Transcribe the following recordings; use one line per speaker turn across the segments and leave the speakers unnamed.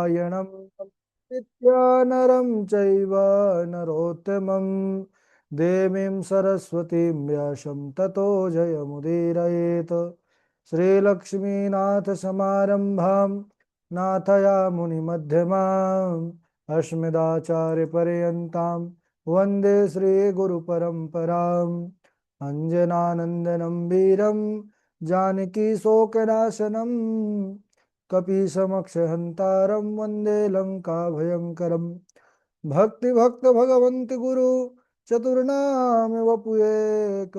नारायणं नित्या नरं चैव नरोत्तमं देवीं सरस्वतीं व्यासं ततो जयमुदीरयेत्। श्रीलक्ष्मीनाथ समारंभां नाथयामुनिमध्यमाम् अस्मदाचार्यपर्यन्तां वन्दे श्रीगुरुपरम्पराम्। अञ्जनानन्दनं वीरं जानकीशोकनाशनं कपीशमक्षहन्तारं वन्दे लङ्काभयङ्करम्। भक्ति भगवन्त गुरु चतुर्नाम वपुएक,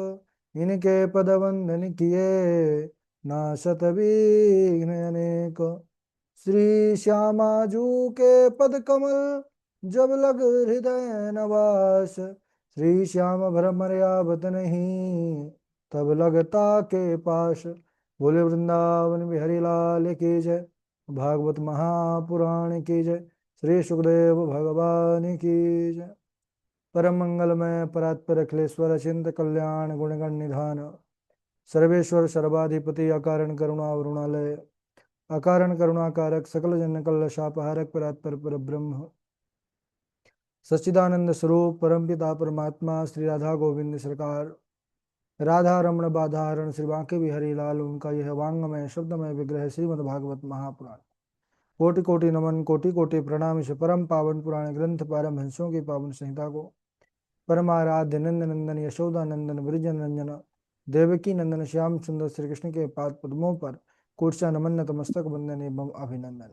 इनके पद वंदन किए नाशत विघ्न अनेक। श्री श्यामाजू के पद कमल जब लग हृदय नवास, श्री श्याम भ्रमर्या बत नहीं तब लगता के पास। बोले वृंदावन बिहारी लाल की जय, भागवत महापुराण की जय, श्री सुखदेव भगवान की जय। परम मंगलमय परात्पर अखिलेश्वर चिंत कल्याण गुणगण निधान, सर्वेश्वर सर्वाधिपति अकारण करुणा वरुणालय, अकारण करुणाकारक सकल जन कल शापहारक परात्पर पर ब्रह्म सच्चिदानंद स्वरूप परम पिता परमात्मा श्री राधा गोविंद सरकार, राधा रमण बाधारण श्री बांके बिहारी लाल, उनका यह वांगमय शब्दमय विग्रह श्रीमद् भागवत महापुराण। कोटि कोटि नमन कोटि कोटि प्रणाम इस परम पावन पुराण ग्रंथ पारमहंसों की पावन संहिता को परमाराध्य नंद नंदन यशोदा नंदन ब्रिजन रंजन देवकी नंदन श्याम सुंदर श्री कृष्ण के पाद पद्मों पर कोटसा नमन नतमस्तक वंदन एवं अभिनंदन।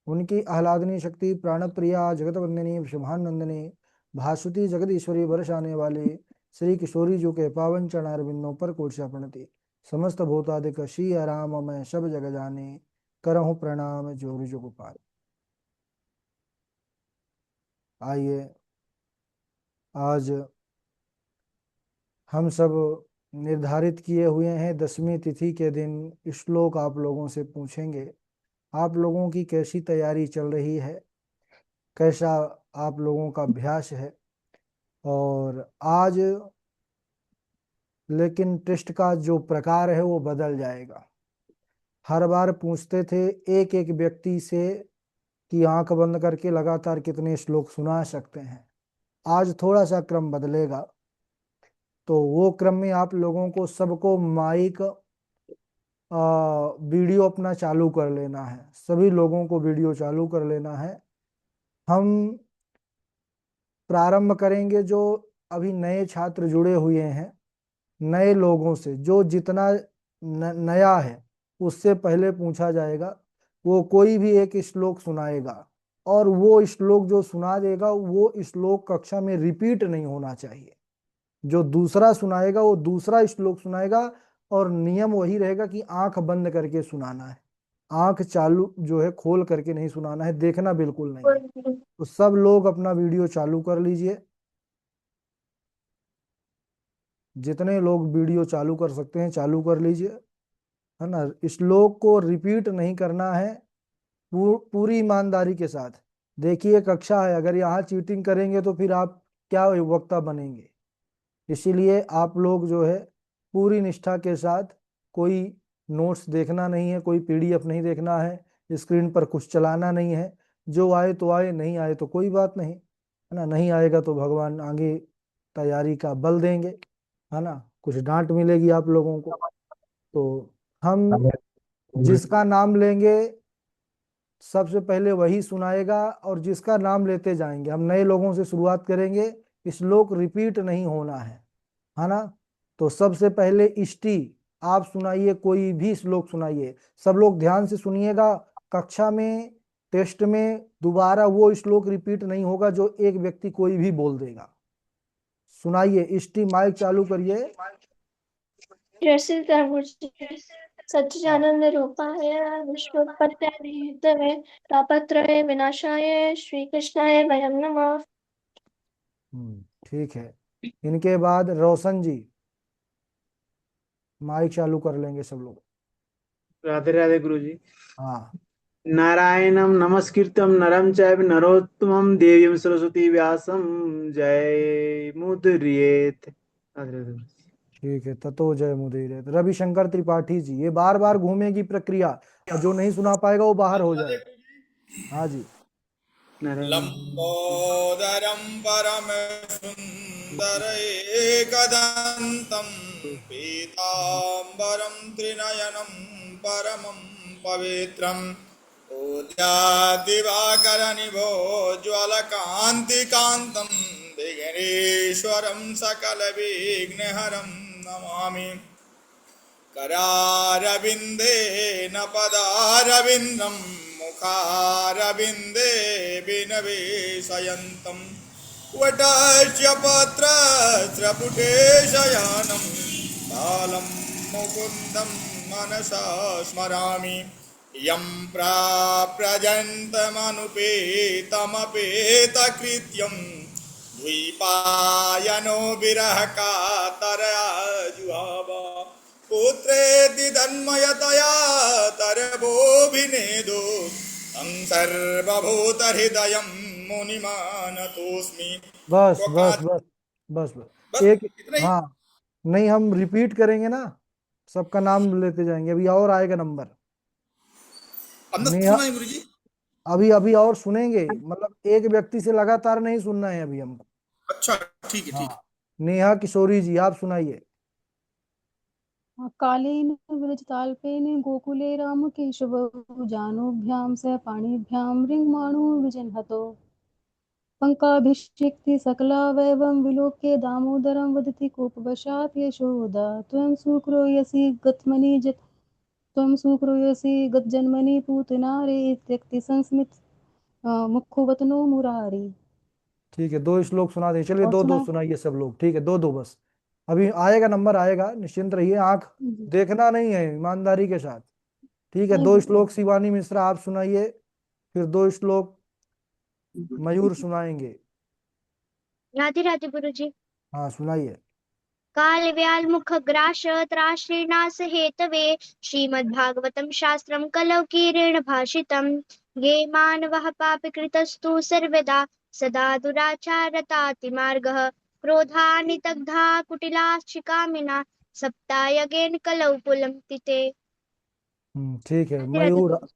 उनकी आह्लादनी शक्ति प्राण प्रिया जगत वंदनी शुभानंदनी भासुती जगदीश्वरी वर्ष आने वाले श्री किशोरी जी के पावन चरणारविंदों पर कोटसा प्रणति। समस्त भूतादिक श्री राम मैं सब जग जाने, करहूँ प्रणाम जोर जो गोपाल। आइए आज हम सब निर्धारित किए हुए हैं 10वीं तिथि के दिन श्लोक आप लोगों से पूछेंगे। आप लोगों की कैसी तैयारी चल रही है, कैसा आप लोगों का अभ्यास है। और आज लेकिन टेस्ट का जो प्रकार है वो बदल जाएगा। हर बार पूछते थे एक एक व्यक्ति से कि आंख बंद करके लगातार कितने श्लोक सुना सकते हैं। आज थोड़ा सा क्रम बदलेगा, तो वो क्रम में आप लोगों को सबको माइक वीडियो अपना चालू कर लेना है। सभी लोगों को वीडियो चालू कर लेना है। हम प्रारंभ करेंगे जो अभी नए छात्र जुड़े हुए हैं, नए लोगों से। जो जितना नया है उससे पहले पूछा जाएगा। वो कोई भी एक श्लोक सुनाएगा और वो श्लोक जो सुना देगा वो श्लोक कक्षा में रिपीट नहीं होना चाहिए। जो दूसरा सुनाएगा वो दूसरा श्लोक सुनाएगा और नियम वही रहेगा कि आंख बंद करके सुनाना है। आंख चालू जो है खोल करके नहीं सुनाना है, देखना बिल्कुल नहीं है। तो सब लोग अपना वीडियो चालू कर लीजिए। जितने लोग वीडियो चालू कर सकते हैं चालू कर लीजिए, है ना। श्लोक को रिपीट नहीं करना है, पूरी ईमानदारी के साथ। देखिए कक्षा है, अगर यहाँ चीटिंग करेंगे तो फिर आप क्या वक्ता बनेंगे। इसीलिए आप लोग जो है पूरी निष्ठा के साथ, कोई नोट्स देखना नहीं है, कोई पीडीएफ नहीं देखना है, स्क्रीन पर कुछ चलाना नहीं है। जो आए तो आए, नहीं आए तो कोई बात नहीं, है ना। नहीं आएगा तो भगवान आगे तैयारी का बल देंगे, है ना। कुछ डांट मिलेगी आप लोगों को। तो हम जिसका नाम लेंगे सबसे पहले वही सुनाएगा और जिसका नाम लेते जाएंगे। हम नए लोगों से शुरुआत करेंगे, श्लोक रिपीट नहीं होना है ना। तो सबसे पहले इष्टि आप सुनाइए, कोई भी श्लोक सुनाइए। सब लोग ध्यान से सुनिएगा। कक्षा में टेस्ट में दोबारा वो श्लोक रिपीट नहीं होगा जो एक व्यक्ति कोई भी बोल देगा। सुनाइए इष्टि, माइक चालू करिए।
जैसे सच्चिदानंद रूपाय विश्वोत्पत्त्यादिहेतवे तापत्रये विनाशाय श्री कृष्णाय वयं नमः।
ठीक है। इनके बाद रोशन जी, माइक चालू कर लेंगे सब लोग।
राधे राधे गुरु जी।
हाँ।
नारायणं नमस्कृत्यं नरं चैव नरोत्तमं देवीं सरस्वती व्यासं जय मुद्रियेत। राधे राधे गुरु जी।
ठीक है, ततो जय मुदीर। रविशंकर त्रिपाठी जी, ये बार बार घूमेगी प्रक्रिया और जो नहीं सुना पाएगा वो बाहर हो जाएगा। हाँ जी।
लंबोदरं परमसुन्दरैकदन्तं पीताम्बरं त्रिनयनं परमं पवित्रम् उद्याद्दिवाकरनिभोज्ज्वलकान्तिकान्तं विघ्नेश्वरं सकलविघ्नहरं नमामि। करारविन्देन पदारविन्दं मुखारविन्दे विनवेशयन्तं वटस्य पत्रस्य पुटे शयनं बालं मुकुन्दं मनसा स्मरामि। यं प्राप्यजन्तमनुपेतमपेतकृत्यं द्वैपायनो विरहकातरया जुहाव पुत्रेति तन्मयतया तरवोऽभिनेदो तं सर्वभूतहृदयं मुनिमानतोऽस्मि।
बस
तो
बस
का
बस बस बस।
बस
एक,
इतना ही।
हाँ, नहीं हम रिपीट करेंगे ना, सबका नाम लेते जाएंगे, अभी और आएगा नंबर।
हमने
नेहा,
सुना है गुरु जी।
अभी अभी और सुनेंगे, मतलब एक व्यक्ति से लगातार नहीं सुनना है अभी हमको।
अच्छा ठीक है ठीक है।
हाँ, नेहा किशोरी जी आप सुनाइए।
कालेन व्रजताल्पेन गोकुले रामकेशवौ जानुभ्यां सह पाणिभ्यां रिङ्माणो विजह्नतो पङ्काभिषिक्ति सकलावयवं विलोक्य दामोदरं वदति कोपवशात् यशोदा त्वं सुक्रोयसि गतजन्मनि पूतनारे इत्यक्ति संस्मित मुखोवतनो मुरारी।
ठीक है, 2 श्लोक सुना दें, चलिए
और
दो दो
सुनाए?
सुनाइए सब लोग, ठीक है, दो दो बस। अभी आएगा नंबर, आएगा, निश्चिंत रहिए, आंख
जी,
देखना नहीं है, ईमानदारी के साथ। ठीक है,
नहीं
2 श्लोक शिवानी मिश्रा आप सुनाइए, फिर 2 श्लोक मयूर सुनाएंगे।
राधे राधे गुरु जी।
हाँ सुनाइए।
काल व्याल मुख ग्रास त्राश्रीनाश हेतवे श्रीमद्भागवतम शास्त्रम कलौ कीरेण भाषितम् ये मानवः पापकृतस्तु सर्वदा सदा दुराचारतातिमार्गः क्रोधानितग्धा कुटिलाश्चिकामिना सप्तायगेन कलौ पुलंस्थिते।
ठीक है,
राधे राधे
मयूर,
गुरु जी।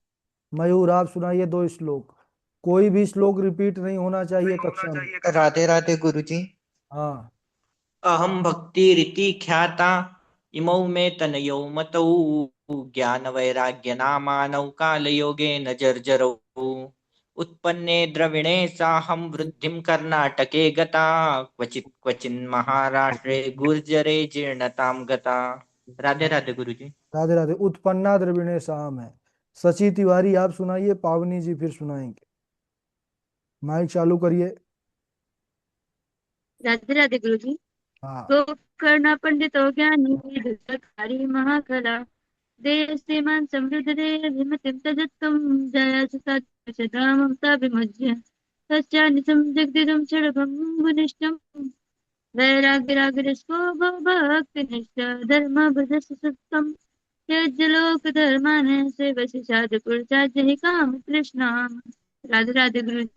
मयूर आप सुनाइए 2 श्लोक। कोई भी श्लोक रिपीट नहीं होना चाहिए कक्षा में।
राधे राधे गुरुजी।
हाँ।
अहम भक्तिरिति ख्याता इमौ मे तनयौ मतौ ज्ञानवैराग्य नामानौ कालयोगेन जर्जरौ उत्पन्ने द्रविणे साहं वृद्धिं कर्णाटके गता क्वचित् क्वचिन् महाराष्ट्रे गुर्जरे जीर्णतां गता। राधे राधे गुरुजी।
राधे राधे। उत्पन्ना द्रविणे साम है। सची तिवारी आप सुनाइए, पावनी जी फिर सुनाएंगे। माइक चालू करिए।
राधे राधे गुरु जी।
हाँ।
गोकर्ण पंडितो ज्ञानी विदुषकारी महाकला देयस्तेमान समृद्ध दे विमतिं तजत्तम जय सदा ममता विमज्य सच्चानिसं जगदिदं षडभं मुनिष्ठं वैराग्यरागरस्को भक्तिनिष्ठ धर्म भजस्य सत्तम त्यज लोक धर्मान सेवसी साधुपुर साध्य काम कृष्णा। राधे राधे गुरु जी।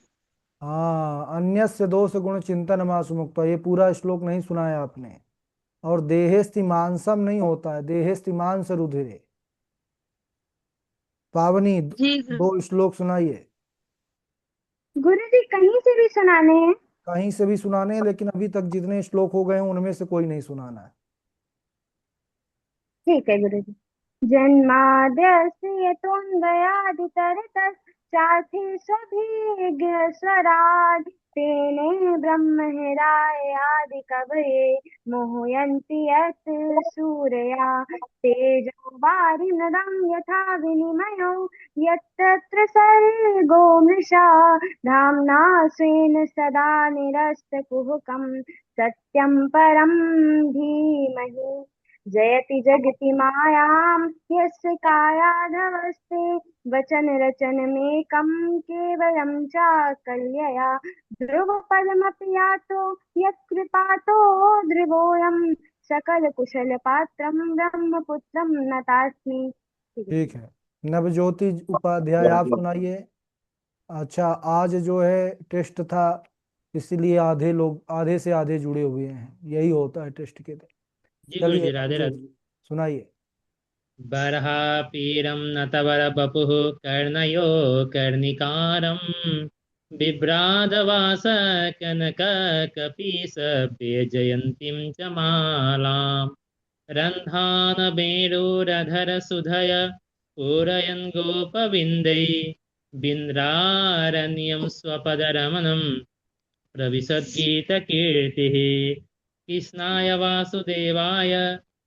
हाँ, अन्यस्य दोष गुण चिंतन मासु मुक्त, ये पूरा श्लोक नहीं सुनाया आपने। और देहेस्ति मांसम नहीं होता है, देहेस्ति मांस रुधिरे। पावनी
जी गुरु।
2 श्लोक सुनाइए।
गुरु जी कहीं से भी सुनाने हैं?
कहीं से भी सुनाने हैं, लेकिन अभी तक जितने श्लोक हो गए हैं उनमें से कोई नहीं सुनाना है।
ठीक है गुरु जी। जन्माद्यस्य यतोऽन्वयादितरतश्चार्थी स्वभिज्ञ स्वराट् तेने ब्रह्महृदाय आदिकवये मोहयन्ति यत् सूरया तेजो वारिमृदं यथा विनिमयो यत्तत्र सर्गो मृषा धाम्ना स्वेन सदा निरस्तकुहकं सत्यं परं धीमहि जयति जगति मायां यस्य कायाधवस्ते वचन रचनमेकं केवलं चाकल्यया ध्रुवपदमपि यातो यत्कृपातो ध्रुवोऽयं सकलकुशलपात्रं ब्रह्मपुत्रं नतास्मि।
ठीक है, नवज्योति उपाध्याय आप सुनाइए। अच्छा, आज जो है टेस्ट था, इसलिए आधे लोग आधे से आधे जुड़े हुए हैं, यही होता है टेस्ट के दिन।
जी गुरु
चलिए
जी, राधे राधे।
नवज्योति सुनाइए।
बर्हापीडं नतवरवपुः कर्णयो कर्णिकारम् बिभ्राजवास कनककपीसव्यजयन्तीं च मालाम् रन्ध्रानवेणुरधरसुधय पूरयन् गोपविन्दै बिन्द्रारण्यं स्वपदरमणं प्रविशद्गीतकीर्तिः कृष्णाय वासुदेवाय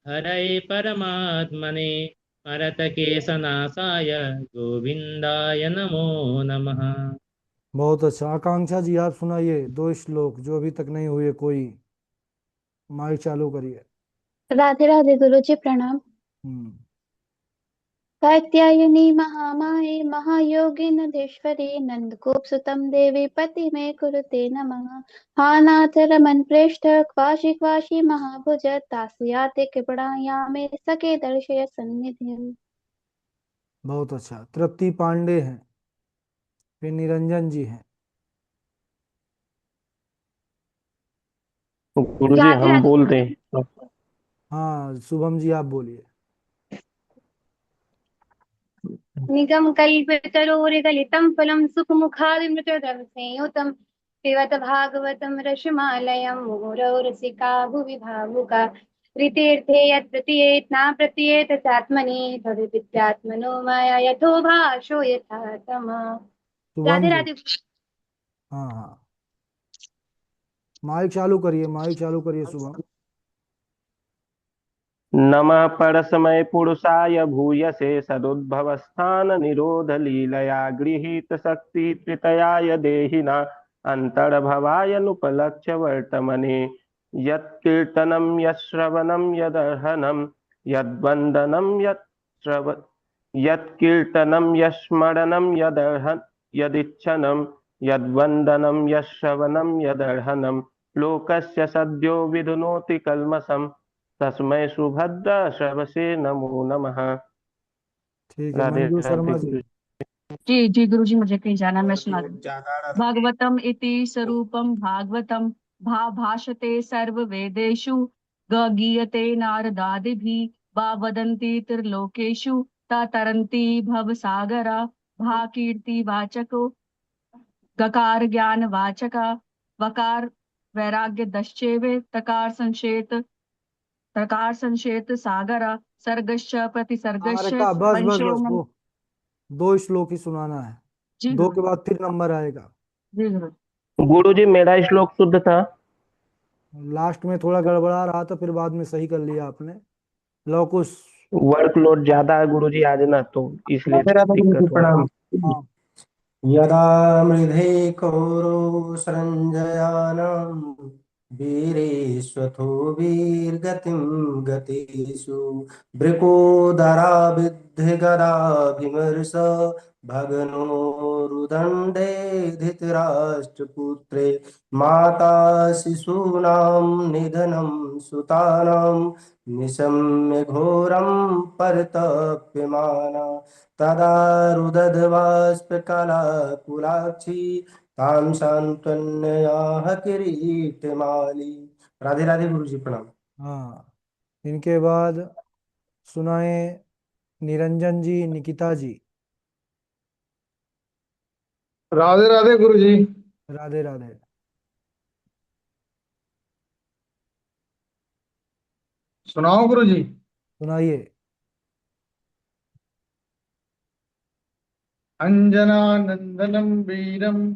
हरये परमात्मने भरतकेशनाशाय गोविन्दाय नमो नमः।
बहुत अच्छा। आकांक्षा जी आप सुनाइए 2 श्लोक जो अभी तक नहीं हुए, कोई माइक चालू करिए।
राधे राधे गुरु जी, प्रणाम।
हम्म।
कात्यायनी महामाये महायोगिनधीश्वरी नन्दगोपसुतं देवी पति मे कुरुते नमः। हा नाथ रमन प्रेष्ठ क्वाशी क्वाशी महाभुज तास्याते कृपणाया मे सखे दर्शय सन्निधिम्।
बहुत अच्छा। तृप्ति पांडे हैं, फिर निरंजन जी हैं।
गुरु जी
राधे
हम
राधे
बोल
गुरु
रहे
जी।
हैं।
हाँ शुभम जी आप बोलिए।
निगम कल्पतरोर्गलितं फलं सुखमुखादिमृतोदर संयुतं पिबत भागवतं रसमालयं मुहुरो रसिका भुवि भावुका ऋतीर्थे यत् प्रतीयेत् न प्रतीयेत चात्मनि तद्विद्यात्मनो माया यथो भाषो यथा तमा।
शुभम
राधे
जी।
राधे।
हाँ हाँ माइक चालू करिए, माइक चालू करिए शुभम।
नमः परस्मै पुरुषाय भूयसे सदुद्भवस्थान निरोध लीलया गृहीत शक्ति त्रितयाय देहिना अंतर्भवाय नुपलक्ष्य वर्तमने यत्कीर्तनं यश्रवणं यदर्हनं यद्वन्दनं यत्कीर्तनं यस्मरणं यदर्हन् यदिच्छनं यद्वन्दनं यश्रवणं यदर्हनं लोकस्य सद्यो विधुनोति कल्मषम् तस्मै सुभद्रा श्रवसे नमो नमः।
ठीक है
राधे
मंजू
राधे
शर्मा जी।
गुरु
जी जी गुरु जी, मुझे कहीं जाना, मैं सुना दूँ।
ज्यादा
भागवतम इति स्वरूपम भागवतम भाषते सर्ववेदेषु गीयते नारदादिभिः वा वदन्ति त्रिलोकेषु तरन्ति भवसागरा भाकीर्ति वाचको गकार ज्ञान वाचका वकार वैराग्य दश्चेवे तकार संशेत सागरा सर्गश्च प्रतिसर्गश्च
का बस बस बस
पंचोम।
वो 2 श्लोक ही सुनाना है।
जी
2
गुरु
के बाद फिर नंबर आएगा।
जी गुरु।
गुरु जी मेरा श्लोक शुद्ध था।
लास्ट में थोड़ा गड़बड़ा रहा था, फिर बाद में सही कर लिया आपने। लौकुश।
वर्कलोड ज्यादा है गुरु जी आज ना, तो इसलिए
राधे राधे गुरु जी,
दिक्कत हो रहा
प्रणाम।
हाँ
यदा मृधे कौरव संजयानं वीरेष्वथो वीर्गतिं गतेषु भृकोदराभिद्धि गदाभिमर्श भगनोरुदण्डे धृतराष्ट्रपुत्रे माता शिशूनां निधनं सुतानां निशम्य घोरं परितप्यमाना तदा रुदध्वास्पकलाकुलाक्षी तां सांत्वन्याह किरीटमाली। राधे राधे गुरु जी, प्रणाम।
हाँ इनके बाद सुनाए निरंजन जी, निकिता जी।
राधे राधे गुरु जी।
राधे राधे।
सुनाओ गुरु जी।
सुनाइए।
अंजना नंदनम वीरम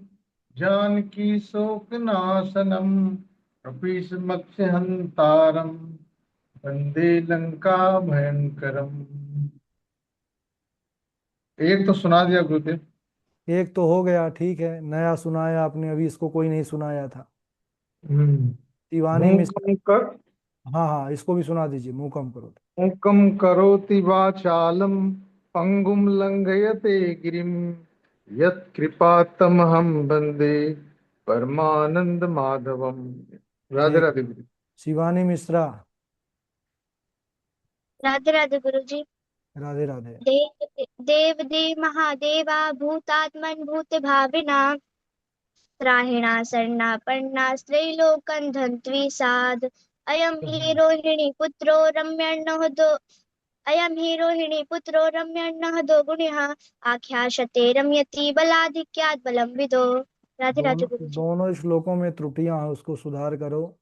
जानकी शोकनाशनम कपीशमक्षहंतारम वंदे लंका भयंकरम। एक तो सुना दिया गुरुदेव।
एक तो हो गया, ठीक है। नया सुनाया आपने, अभी इसको कोई नहीं सुनाया था। शिवानी मिश्रा।
मूकम कर
हाँ हाँ इसको भी सुना दीजिए, मुंह कम करो।
मूकम करोति वाचालम पंगुम लंघयते गिरिम यत्कृपातमहं वंदे परमानंद माधवम। राधे
ठीक।
राधे गुरु।
शिवानी मिश्रा।
राधे राधे गुरु जी।
राधे राधे।
देव देव महादेवा भूतात्मन भूत भाविना त्राहिणा शरणापन्ना स्त्रैलोकं धन्त्वी साध अयं हि रोहिणी पुत्रो रम्यण्णो अयम हि रोहिणी पुत्रो रम्यण्णः दोगुणिः आख्याशते रम्यति बलाधिक्यात् बलं विदो। राधे राधे
दोनों
गुरु जी।
दोनों श्लोकों में त्रुटियां हैं, उसको सुधार करो।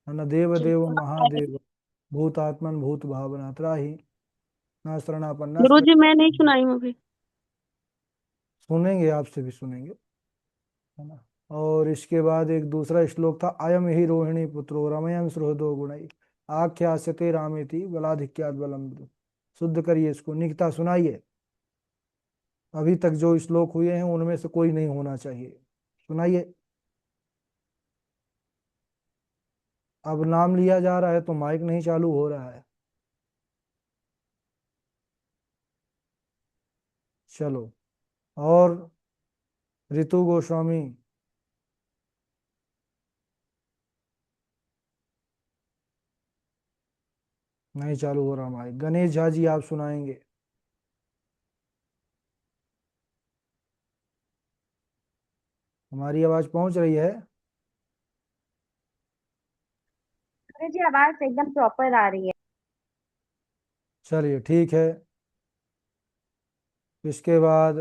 है ना। देव
जी
देव महादेव भूतात्मन भूत भावना त्राहि न
गुरु
शरणापन्नास्त्र।
जी मैं नहीं सुनाई हूँ अभी।
सुनेंगे, आपसे भी सुनेंगे। है ना। और इसके बाद एक दूसरा श्लोक था, अयम ही रोहिणी पुत्रो रमयन सुहृदो गुणई आख्यास्यते रामेति बलाधिक्यात् बलम विदु। शुद्ध करिए इसको, निकता सुनाइए। अभी तक जो श्लोक हुए हैं उनमें से कोई नहीं होना चाहिए। सुनाइए। अब नाम लिया जा रहा है तो माइक नहीं चालू हो रहा है। चलो। और ऋतु गोस्वामी, नहीं चालू हो रहा माइक। गणेश झा जी, आप सुनाएंगे। हमारी आवाज पहुंच रही है?
गुरु जी आवाज एकदम प्रॉपर आ रही है।
चलिए ठीक है। इसके बाद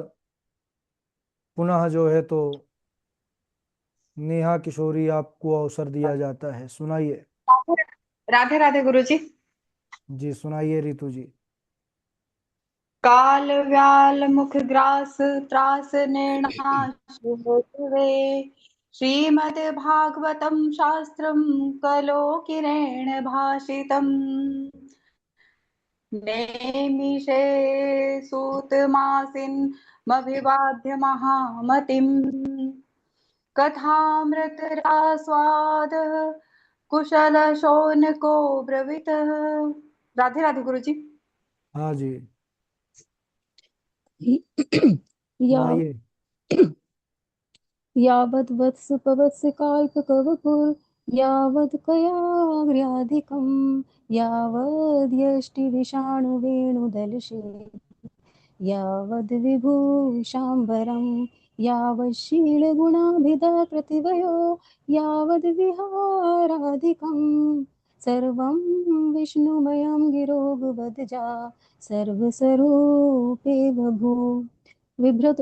पुनः जो है तो नेहा किशोरी, आपको अवसर दिया जाता है, सुनाइए।
राधे राधे गुरु जी।
जी सुनाइए ऋतु जी।
काल व्याल मुख ग्रास त्रास निर्णाश होतवे श्रीमद् भागवतं शास्त्रं कलो किरेण भाषितम् नेमिषे सूतमासिन्मभिवाद्य महामतिम् कथामृतरास्वाद कुशल शौनको ब्रवीतः। राधे राधे गुरु जी।
हाँ जी
या
सुनाइए।
यावद् वत्स पवत्स काल्पकवपुर् यावद् कयाग्र्याधिकं यावद्यष्टिविषाणुवेणुदलशे यावद् विभूषाम्बरं यावच्छीलगुणाभिधा प्रतिवयो यावद् विहाराधिकं सर्वं विष्णुमयं गिरोगवद्जा सर्वस्वरूपे बभू बिभ्रत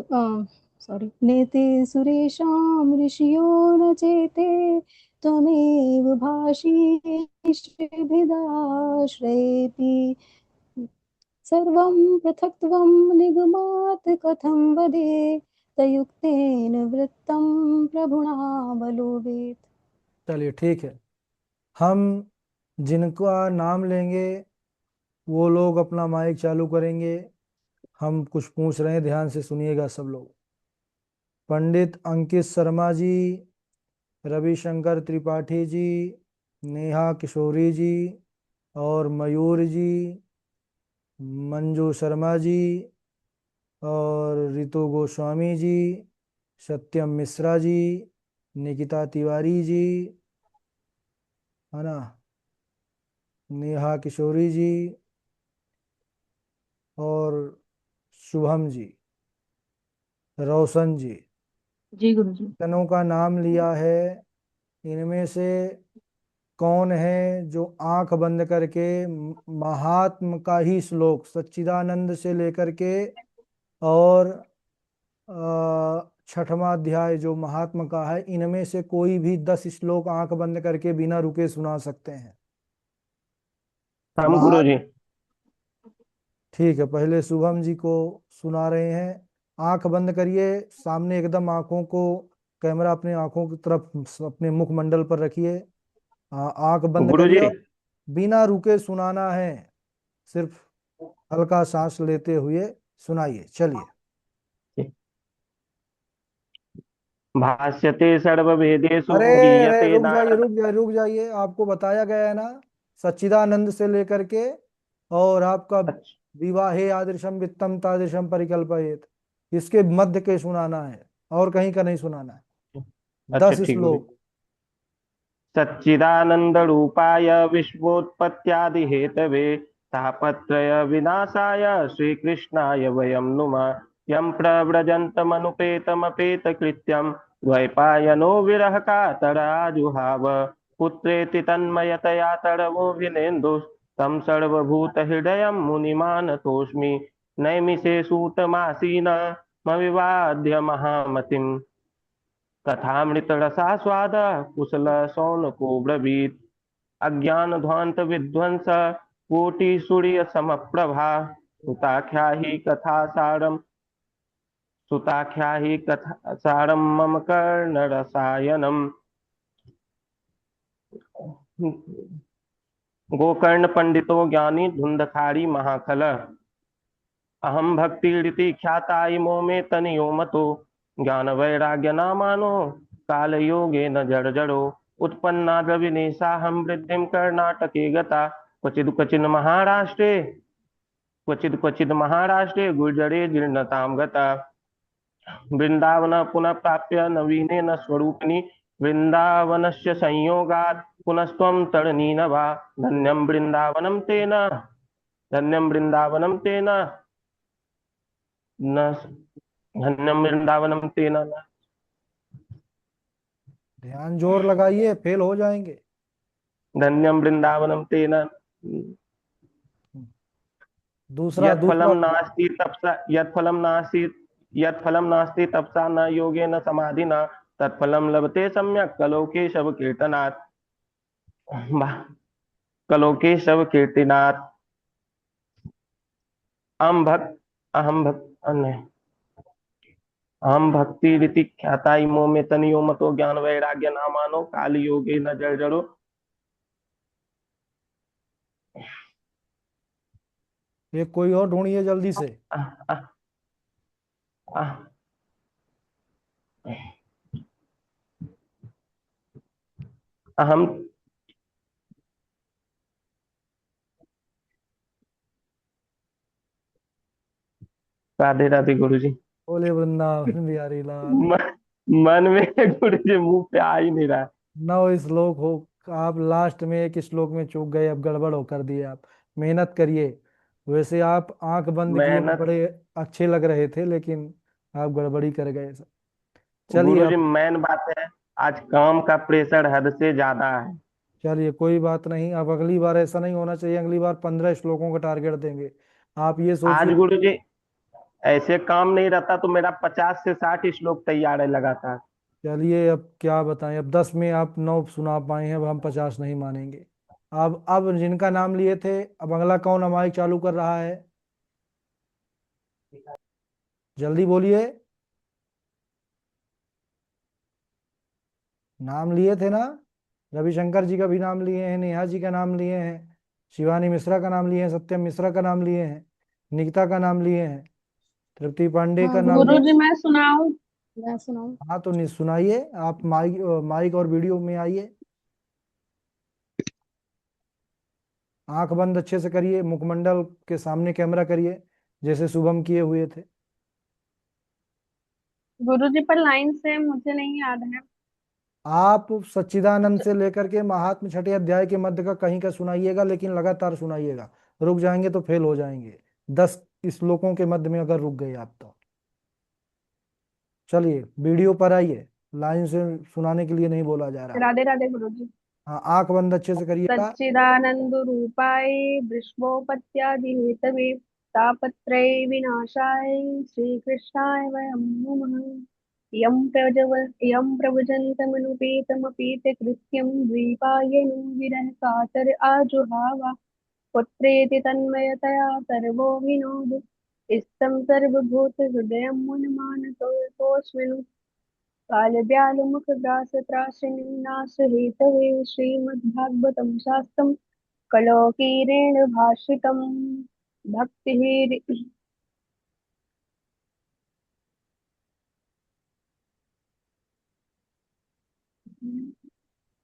सॉरी नेते सुरेशां ऋषियो न चेते त्वमेव भाषीष्विभिदाश्रयेऽपि सर्वं पृथक्त्वं निगमात् कथं वदे तयुक्तेन वृत्तं प्रभुणा बलोवेत्।
चलिए ठीक है। हम जिनका नाम लेंगे वो लोग अपना माइक चालू करेंगे। हम कुछ पूछ रहे हैं, ध्यान से सुनिएगा सब लोग। पंडित अंकित शर्मा जी, रविशंकर त्रिपाठी जी, नेहा किशोरी जी और मयूर जी, मंजू शर्मा जी और ऋतु गोस्वामी जी, सत्यम मिश्रा जी, निकिता तिवारी जी, है ना, नेहा किशोरी जी और शुभम जी, रोशन जी।
जी गुरु जी।
जनों का नाम लिया है। इनमें से कौन है जो आंख बंद करके महात्म का ही श्लोक सच्चिदानंद से लेकर के और छठवां अध्याय जो महात्मा का है, इनमें से कोई भी 10 श्लोक आंख बंद करके बिना रुके सुना सकते हैं?
हम गुरु जी।
ठीक है, पहले शुभम जी को सुना रहे हैं। आंख बंद करिए, सामने एकदम आंखों को, कैमरा अपने आंखों की तरफ अपने मुखमंडल पर रखिए। आंख बंद
गुरु
करिए
जी।
और बिना रुके सुनाना है, सिर्फ हल्का सांस लेते हुए सुनाइए। चलिए।
भाष्यते सर्ववेदेषु
अरे
गीयते
रुक जाइए,
नारद।
रुक जाइए, रुक जाइए। आपको बताया गया है ना, सच्चिदानंद से लेकर के और आपका विवाहे आदृशम वित्तम तादृशम परिकल्पयेत, इसके मध्य के सुनाना है और कहीं का नहीं सुनाना है।
अच्छा
10
ठीक गुरु।
श्लोक।
सच्चिदानंद रूपाय विश्वोत्पत्त्यादि हेतवे तापत्रय विनाशाय श्रीकृष्णाय वयं नुमः यं प्रव्रजन्तमनुपेतमपेतकृत्यं द्वैपायनो विरह कातराजुहाव पुत्रेति तन्मयतया तडवो विनेन्दु तं सर्वभूतहृदयं मुनिमानतोऽस्मि नैमिषे सूतमासीनमविवाद्य महामतिम् कथामृतरसास्वाद कुशलशौनको ब्रवीत् अज्ञानध्वान्त विध्वंस कोटिसूर्यसमप्रभा सुताख्या हि कथा सारं मम कर्णरसायनम् गोकर्ण पंडितो ज्ञानी धुंधखारी महाखल अहम भक्तिरिति ख्याता इमो मे तनियो मतो ज्ञान वैराग्य नामानो काल योगे न जर्जरो उत्पन्ना द्रविनेशाहम वृद्धिं कर्णाटके गता क्वचिद क्वचिद महाराष्ट्रे गुर्जरे जीर्णतां गता वृंदावन पुनः प्राप्य नवीनेन स्वरूपिणी वृंदावनस्य संयोगात् पुनस्त्वं तरणि नवा धन्यं वृंदावनं तेन न धन्यं वृंदावनं तेन न।
ध्यान जोर लगाइए, फेल हो जाएंगे।
धन्यं वृंदावनं तेन
दूसरा
यत्फलं नास्ति तपसा न योगेन समाधिना तत्फलं लभते सम्यक् कलोके शव कीर्तनात् अहम भक्ति रीति ख्याता इमो में तनियो मतो ज्ञान वैराग्य नामानो काल योगे न जर्जरो।
ये कोई और ढूंढिए जल्दी से।
अहम राधे राधे गुरु जी।
बोले वृंदावन बिहारी लाल।
मन में गुरु जी मुंह पे आ ही नहीं रहा।
9 श्लोक हो, आप लास्ट में एक श्लोक में चूक गए, अब गड़बड़ हो कर दिए। आप मेहनत करिए। वैसे आप आंख बंद किए बड़े अच्छे लग रहे थे, लेकिन आप गड़बड़ी कर गए। चलिए
गुरु जी मेन बात है, आज काम का प्रेशर हद से ज्यादा है।
चलिए कोई बात नहीं, अब अगली बार ऐसा नहीं होना चाहिए। अगली बार 15 श्लोकों का टारगेट देंगे। आप ये सोचिए।
आज गुरु जी ऐसे काम नहीं रहता तो मेरा 50 से 60 श्लोक तैयार है लगातार।
चलिए अब क्या बताएं, अब 10 में आप 9 सुना पाए हैं, अब हम 50 नहीं मानेंगे। अब जिनका नाम लिए थे, अब अगला कौन माइक चालू कर रहा है? जल्दी बोलिए। नाम लिए थे ना? रविशंकर जी का भी नाम लिए हैं, नेहा जी का नाम लिए हैं, शिवानी मिश्रा का नाम लिए हैं, सत्यम मिश्रा का नाम लिए हैं, निकिता का नाम लिए हैं, तृप्ति पांडे का नाम।
गुरु जी मैं सुनाऊं?
हाँ तो नहीं सुनाइए। आप माइक और वीडियो में आइए। आंख बंद अच्छे से करिए, मुखमंडल के सामने कैमरा करिए जैसे शुभम किए हुए थे।
गुरु जी पर लाइन से मुझे नहीं याद है।
आप सच्चिदानंद से लेकर के महात्म छठे अध्याय के मध्य का कहीं का सुनाइएगा, लेकिन लगातार सुनाइएगा। रुक जाएंगे तो फेल हो जाएंगे। 10 श्लोकों के मध्य में अगर रुक गए आप तो। चलिए वीडियो पर आइए, लाइन से सुनाने के लिए नहीं बोला जा रहा।
राधे राधे गुरु जी।
हाँ आंख बंद अच्छे से करिएगा।
सच्चिदानंद रूपाय विश्वोपत्यादि हेतवे तापत्रय विनाशाय श्री कृष्णाय वयं नमः। यं प्रभुजन्तमनुपेतमपीत कृत्यं द्वीपायनो विरह कातर आजुहावा पुत्रेति तन्मयतया सर्वो विनोद इत्थं सर्वभूतहृदयं मुनिमानतोऽस्मिन् कालव्यालमुखग्रासत्रासिनाशहेतवे श्रीमद्भागवतं शास्त्रं कलौकीरेण भाषितं भक्तिः।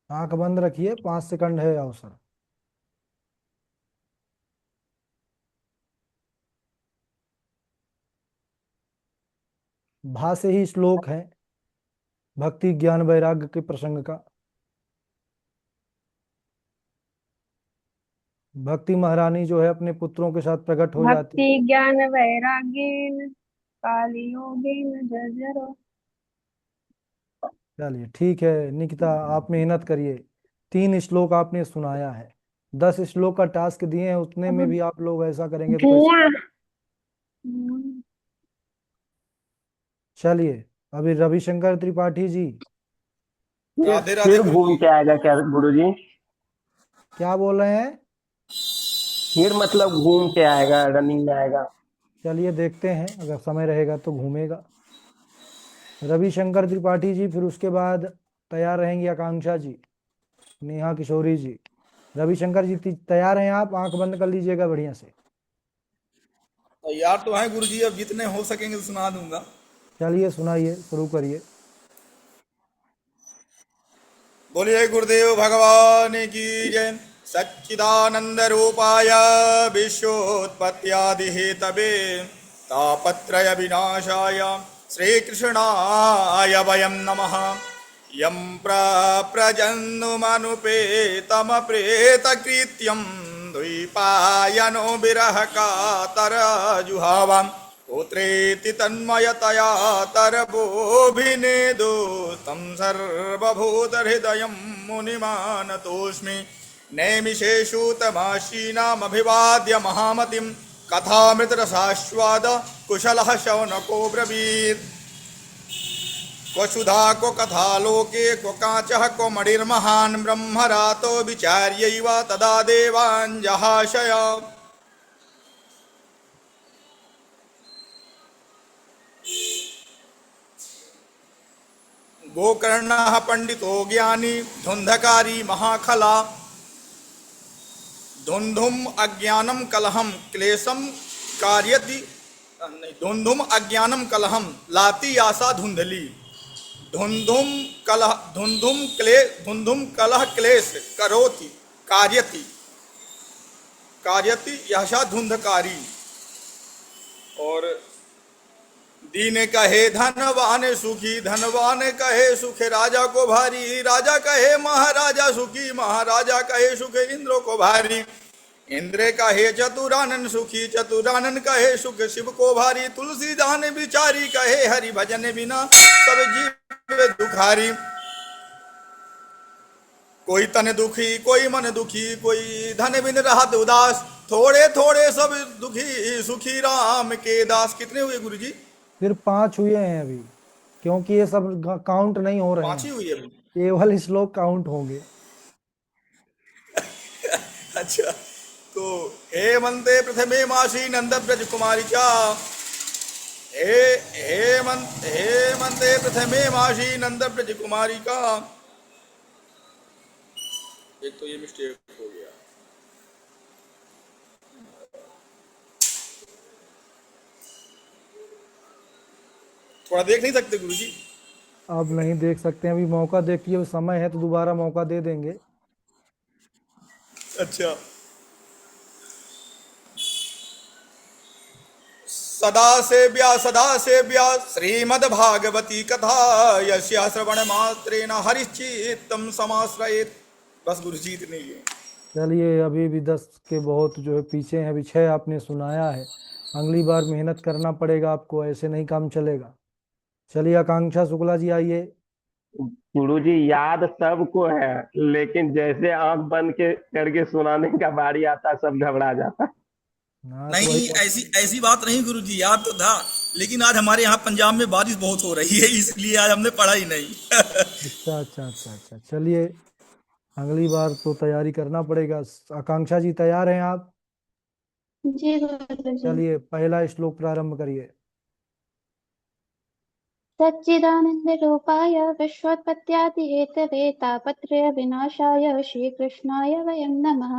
आंख बंद रखिए, 5 सेकंड है अवसर। भा से ही श्लोक है, भक्ति ज्ञान वैराग्य के प्रसंग का। भक्ति महारानी जो है अपने पुत्रों के साथ प्रकट हो जाती है।
भक्ति ज्ञान वैराग्येन कालयोगेन जर्जरो।
चलिए ठीक है निकिता, आप मेहनत करिए। 3 श्लोक आपने सुनाया है, 10 श्लोक का टास्क दिए हैं, उतने में भी आप लोग ऐसा करेंगे तो कैसे? चलिए, अभी रविशंकर त्रिपाठी जी
राधे राधे
फिर
गुरु
घूम
जी।
के आएगा क्या गुरुजी?
क्या बोल रहे हैं?
फिर मतलब घूम के आएगा, रनिंग में आएगा?
चलिए देखते हैं, अगर समय रहेगा तो घूमेगा। रविशंकर त्रिपाठी जी, फिर उसके बाद तैयार रहेंगी आकांक्षा जी, नेहा किशोरी जी। रविशंकर जी तैयार हैं आप? आंख बंद कर लीजिएगा बढ़िया से।
तैयार तो है गुरु जी, अब जितने हो सकेंगे तो सुना दूंगा।
चलिए सुनाइए, शुरू करिए।
बोलिए गुरुदेव भगवान की जय। सच्चिदानंद रूपाय विश्वोत्पत्त्यादि हेतवे तापत्रय विनाशाय श्रीकृष्णाय वयं नमः। यं प्रजन्नुमनुपेतमप्रेतकृत्यं द्वैपायनो विरह कातरजुहावम् पुत्रेति तन्मयतया तरवोऽभिनेदो तं सर्वभूतहृदयं मुनिमानतोऽस्मि। नैमिषेषु तमाशीनामभिवाद्य महामतिं कथामृतरसास्वाद कुशलः शौनको ब्रवीत्। क्व सुधा क्व कथालोके क्व काचः क्व मणिर्महान् ब्रह्मरातो विचार्यैव तदा देवान् जहाशय। गोकर्णः पंडितो ज्ञानी धुंधकारी महाखला धुंधुम अज्ञानम कलहम क्लेशम कार्यति नहीं धुंधुम अज्ञानम कलहम लाती आशा धुंधली धुंधुम कलह क्लेश करोति कार्यति कार्यति यशा धुंधकारी। और दीन कहे धनवान सुखी धनवान कहे सुख राजा को भारी राजा कहे महाराजा सुखी महाराजा कहे सुख इंद्र को भारी इंद्र कहे चतुरानन सुखी चतुरानन कहे सुख शिव को भारी तुलसी दान बिचारी कहे हरि भजन बिना सब जीव दुखारी। कोई तन दुखी कोई मन दुखी कोई धन बिन रहत उदास थोड़े थोड़े सब दुखी सुखी राम के दास। कितने हुए गुरुजी?
फिर 5 हुए हैं अभी, क्योंकि ये सब काउंट नहीं हो रहे
5 ही
हैं,
हुई अभी।
केवल श्लोक काउंट होंगे।
अच्छा, तो हे मंते प्रथमे मासी नंद ब्रज कुमारी चा हे मंते प्रथमे मासी नंद ब्रज कुमारी का। एक तो ये मिस्टेक हो गया। थोड़ा देख नहीं सकते गुरुजी?
अब नहीं देख सकते हैं, अभी मौका देखिए, समय है तो दोबारा मौका दे देंगे।
अच्छा, सदा सेव्या श्रीमद् भागवती कथा यस्या श्रवण मात्रेण हरिश्चित्तम समाश्रयेत्। बस गुरुजी इतने ही है।
चलिए, अभी भी 10 के बहुत जो है पीछे हैं, अभी 6 आपने सुनाया है, अगली बार मेहनत करना पड़ेगा आपको, ऐसे नहीं काम चलेगा। चलिए आकांक्षा शुक्ला जी आइए।
गुरुजी याद सबको है, लेकिन जैसे आंख बंद के करके सुनाने का बारी आता सब घबरा जाता।
नहीं, ऐसी बात नहीं गुरुजी, याद तो था, लेकिन आज हमारे यहाँ पंजाब में बारिश बहुत हो रही है, इसलिए आज हमने पढ़ा ही नहीं।
अच्छा, चलिए अगली बार तो तैयारी करना पड़ेगा। आकांक्षा जी तैयार हैं आप?
जी गुरुजी।
चलिए पहला श्लोक प्रारंभ करिए।
सच्चिदानंद रूपाय विश्वोत्पत्त्यादि हेतवे तापत्रय विनाशाय श्रीकृष्णाय वयं नमः।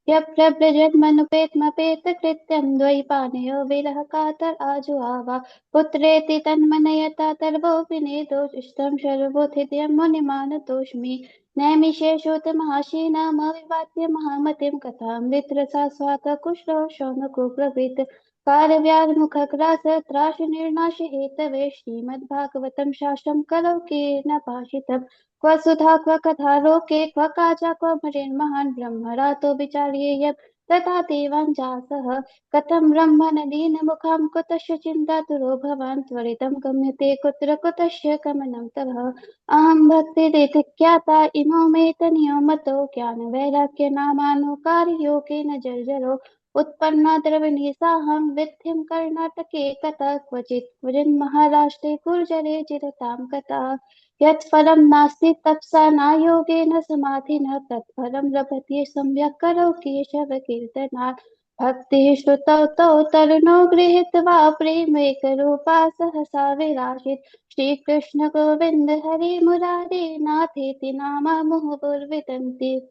यप्रव्रजन्मनुपेतमपेतकृत्यं द्वैपायनो विरह कातर आजुहावा पुत्रेति तन्मनयता तर्वो विनेदो इष्टं शर्वोथित्यं मुनिमानतोऽस्मि। नैमिषेषोतमहाशीनामविवाद्य महामतिं कथामृतरसास्वाद कुशलो शौनको ब्रवीत्। कारव्यामुखग्रासत्राशनिर्नाश हेतवे श्रीमद्भागवतं शास्त्रं कलौकेन भाषितम्। क्व सुधा क्व कथालोके क्व काचा क्व मणिर्महान् ब्रह्मरातो विचार्येयम् तथा देवाञ्जासः कथं ब्रह्मणदीनमुखं कुतश्च चिन्तातुरो भवान् त्वरितं गम्यते कुत्र कुतश्च गमनं तव अहं भक्तिरिति ख्याता इमो मे तनियमतो ज्ञानवैराग्यनामानुकार्ययोगेन जर्जरो उत्पन्ना द्रविणीसाहं विद्धिं कर्णाटके कथा क्वचित् महाराष्ट्रे गुर्जरे चिरतां कथा यत्फलं नास्ति तपसा न योगेन समाधिना तत्फलं लभते सम्यक् करो केशवकीर्तनात् भक्तिः श्रुतौ तौ तरुणौ गृहीत्वा प्रेमैकरूपा सहसा विराजित श्रीकृष्ण गोविन्द हरे मुरारे नाथेति नामा मुहुर्विदन्ति।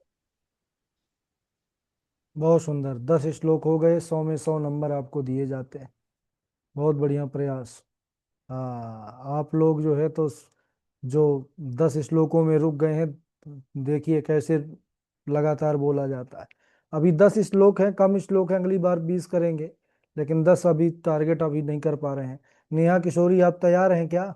बहुत सुंदर। 10 श्लोक हो गए, 100 में 100 नंबर आपको दिए जाते हैं। बहुत बढ़िया प्रयास। हाँ, आप लोग जो है तो जो 10 श्लोकों में रुक गए हैं, देखिए कैसे लगातार बोला जाता है। अभी 10 श्लोक हैं, कम श्लोक हैं, अगली बार 20 करेंगे, लेकिन 10 अभी टारगेट अभी नहीं कर पा रहे हैं। नेहा किशोरी, आप तैयार हैं क्या?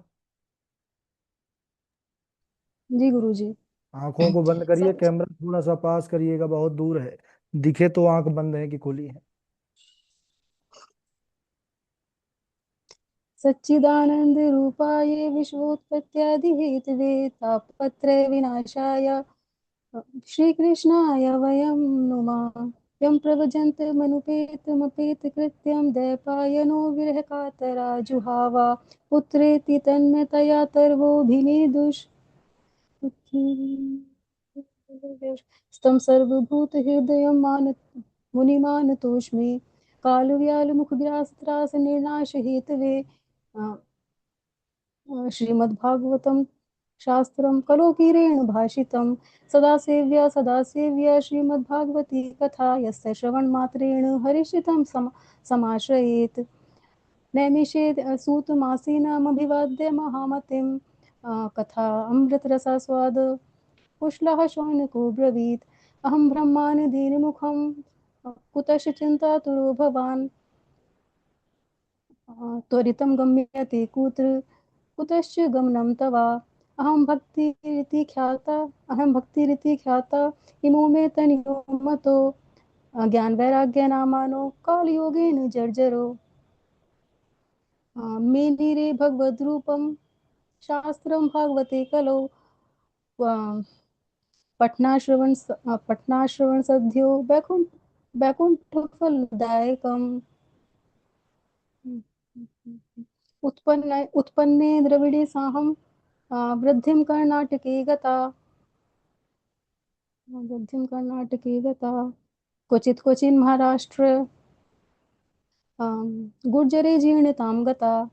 जी गुरुजी।
आंखों को बंद करिए,
सच
कैमरा थोड़ा सा पास करिएगा, बहुत दूर है, दिखे तो आंख बंद है कि खुली है।
सच्चिदानंद रूपाय विश्वोत्पत्त्यादिहेतवे तापत्रय विनाशाय श्रीकृष्णाय वयं नुमः यं प्रव्रजन्तमनुपेतमपेत कृत्यं दैपायनो विरहकातरा जुहावा पुत्रेति तन्मयतया तर्वोऽभिनेदुष स्तं सर्वभूतहृदयं मुनिमानतोऽस्मि कालव्यालमुखग्रासत्रासनिर्नाशहेतवे श्रीमद्भागवतं शास्त्रं कलोकीरेण भाषितं सदा सेव्या श्रीमद्भागवती कथा यस्य श्रवणमात्रेण हरिषितं समाश्रयेत् नैमिषेत् सूतमासीनामभिवाद्य महामतिं कथा अमृतरसास्वाद कुशलः शौनको ब्रवीत् अहं ब्रह्मानदीनमुखं कुतश्च चिन्तातुरो भवान् त्वरितं गम्यते कुतश्च गमनं तव अहं भक्तिरिति ख्याता इमो मे तनियो मतो ज्ञानवैराग्यनामानो कालयोगेन जर्जरो मेनिरे भगवद्रूपं शास्त्रं भागवते कलौ पठनाश्रवण सद्यो वैकुण्ठफलदायकम् उत्पन्ने द्रविडे साहं वृद्धिं कर्णाटके गता क्वचिन् महाराष्ट्र गुर्जरे जीर्णतां गता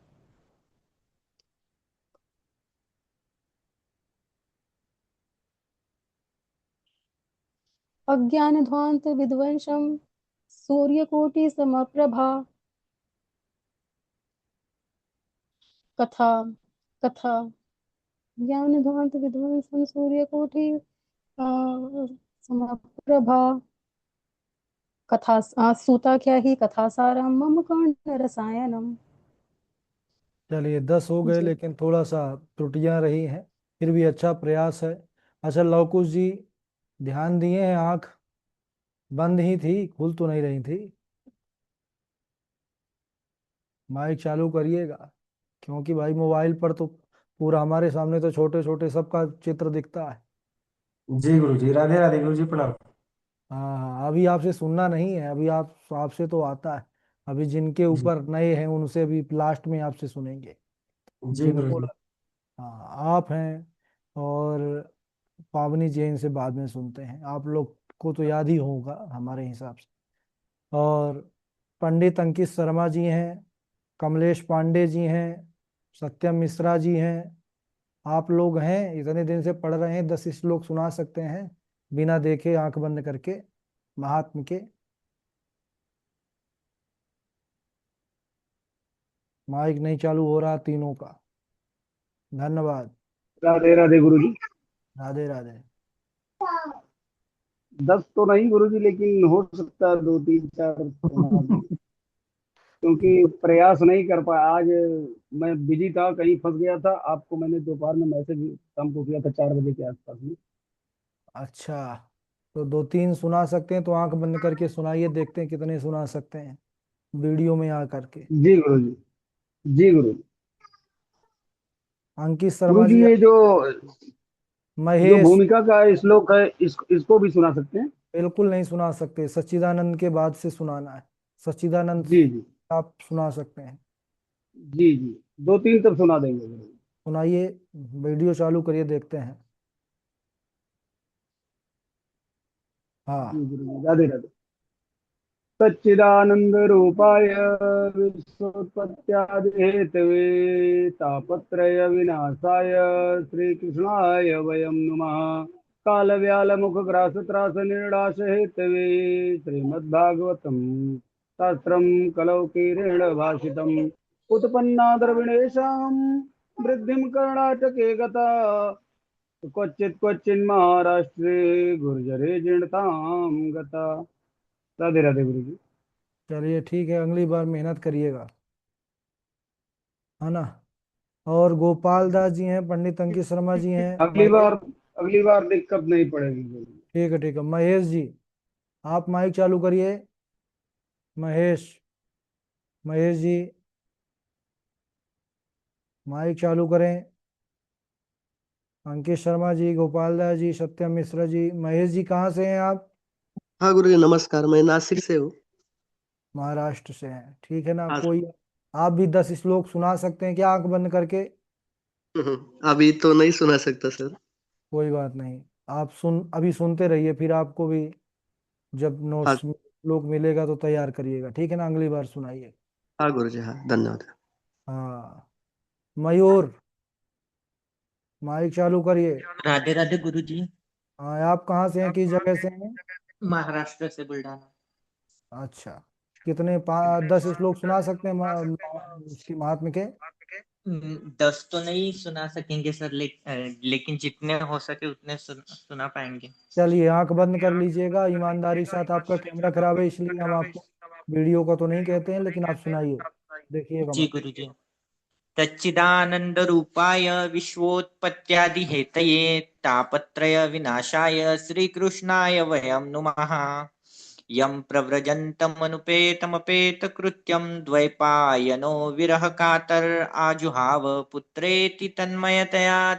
अज्ञानध्वान्त विध्वंसं सूर्यकोटिसमप्रभा कथा ज्ञानध्वान्त विध्वंसं सूर्यकोटि समप्रभा कथा सूताख्या ही कथासारं मम कर्णरसायनम्।
चलिए 10 हो गए,
जी
लेकिन थोड़ा सा त्रुटियां रही हैं, फिर भी अच्छा प्रयास है। अच्छा लवकुश जी, ध्यान दिए हैं? आंख बंद ही थी, खुल तो नहीं रही थी। माइक चालू करिएगा, क्योंकि भाई मोबाइल पर तो पूरा हमारे सामने तो छोटे छोटे सबका चित्र दिखता है।
जी गुरुजी, राधे राधे गुरुजी, प्रणाम।
हाँ हाँ, अभी आपसे सुनना नहीं है, अभी आपसे तो आता है। अभी जिनके
जी
ऊपर नए हैं उनसे भी लास्ट में आपसे सुनेंगे।
जी
जिनको
गुरुजी।
हाँ आप हैं, और पावनी जैन से बाद में सुनते हैं। आप लोग को तो याद ही होगा हमारे हिसाब से। और पंडित अंकित शर्मा जी हैं, कमलेश पांडे जी हैं, सत्यम मिश्रा जी हैं। आप लोग हैं, इतने दिन से पढ़ रहे हैं, 10 श्लोक सुना सकते हैं बिना देखे, आंख बंद करके, महात्म के। माइक नहीं चालू हो रहा तीनों का। धन्यवाद।
राधे राधे गुरुजी।
राधे राधे।
10 तो नहीं गुरुजी, लेकिन हो सकता है 2 3 4 सुना दूं। क्योंकि प्रयास नहीं कर पाया आज। मैं बिजी था, कहीं फंस गया था। आपको मैंने दोपहर में मैसेज शाम को किया था 4 बजे के आसपास में।
अच्छा तो 2-3 सुना सकते हैं तो आंख बंद करके सुनाइए, देखते हैं कितने सुना सकते हैं वीडियो में आ करके।
जी गुरु जी। जी गुरु जी।
अंकित
गुरु
शर्मा
जी
जी,
ये जो जो
महेश।
भूमिका का श्लोक है इसको भी सुना सकते हैं?
बिल्कुल नहीं सुना सकते, सच्चिदानंद के बाद से सुनाना है। सच्चिदानंद
जी जी।
आप सुना सकते हैं।
जी जी। दो तीन तब सुना देंगे गुरु जी।
सुनाइए, वीडियो चालू करिए, देखते हैं। हाँ।
जी गुरु जी, राधे राधे। सच्चिदानंद रूपाय विश्वोत्पत्त्यादि हेतवे तापत्रय विनाशाय श्रीकृष्णाय वयं नमः। काल व्याल मुख ग्रास त्रास निर्णाश हेतवे श्रीमद्भागवतम शास्त्रम कलौ कीरेण भाषितम उत्पन्ना द्रविणेशम वृद्धिं कर्णाटके गता क्वचित् क्वचिन् महाराष्ट्रे गुर्जरे जीर्णतां गता। राधे राधे गुरु जी।
चलिए ठीक है, अगली बार मेहनत करिएगा, है ना। और गोपाल दास जी हैं, पंडित अंकित शर्मा जी हैं, महेश।
अगली बार दिक्कत नहीं पड़ेगी गुरु जी।
ठीक है ठीक है, महेश जी आप माइक चालू करिए। महेश, महेश जी माइक चालू करें। अंकित शर्मा जी, गोपाल दास जी, सत्यम मिश्रा जी, महेश जी कहाँ से हैं आप?
हाँ गुरु जी नमस्कार, मैं नासिक से हूँ।
महाराष्ट्र से हैं, ठीक है ना।
हाँ।
कोई आप भी 10 श्लोक सुना सकते हैं क्या आंख बंद करके?
अभी तो नहीं सुना सकता सर।
कोई बात नहीं, आप अभी सुनते रहिए, फिर आपको भी जब नोट्स
हाँ।
श्लोक मिलेगा तो तैयार करिएगा, ठीक है ना। अगली बार सुनाइए।
हाँ गुरु जी, हाँ धन्यवाद।
हाँ, मयूर माइक चालू करिए।
राधे राधे गुरु जी।
हाँ, आप कहाँ से हैं, किस जगह से हैं?
महाराष्ट्र से बुल्ढाना।
अच्छा, कितने 10 श्लोक सुना सकते हैं उसकी महात्म्य के?
10 तो नहीं सुना सकेंगे सर, लेकिन जितने हो सके उतने सुना पाएंगे।
चलिए आंख बंद कर लीजिएगा, ईमानदारी के साथ। आपका कैमरा खराब है इसलिए हम आपको वीडियो का तो नहीं कहते हैं, लेकिन आप सुनाइए, देखिएगा
जी
मत।
गुरु जी। सच्चिदानंद रूपाय विश्वोत्पत्त्यादि हेतये तापत्रय विनाशाय श्रीकृष्णाय वयं नुमः। यं प्रव्रजन्तमनुपेतमपेतकृत्यं द्वैपायनो विरह कातर आजुहाव पुत्रेति तन्मयतया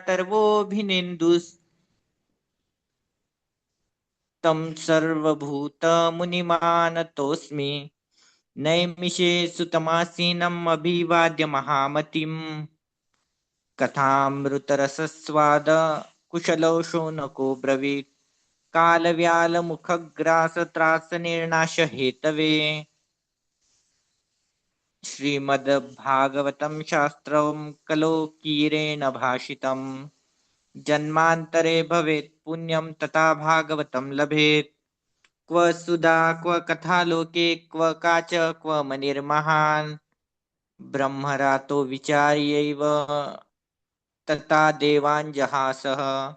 सर्वभूतमुनिमानतोऽस्मि। नैमिषे सुतमासीनम् अभिवाद्य महामतिम्। कथामृतरसस्वाद कुशलो शौनको ब्रवीत्। कालव्यालमुखग्रासत्रासनिर्नाश हेतवे श्रीमद्भागवतं शास्त्रं कलोकीरेण भाषितम्। जन्मान्तरे भवेत् पुण्यं तथा भागवतं लभेत्। क्व सुधा क्व कथालोके क्व काच क्व मनिर्महान्। ब्रह्मरातो विचार्यैव तथा देवान् जहासः।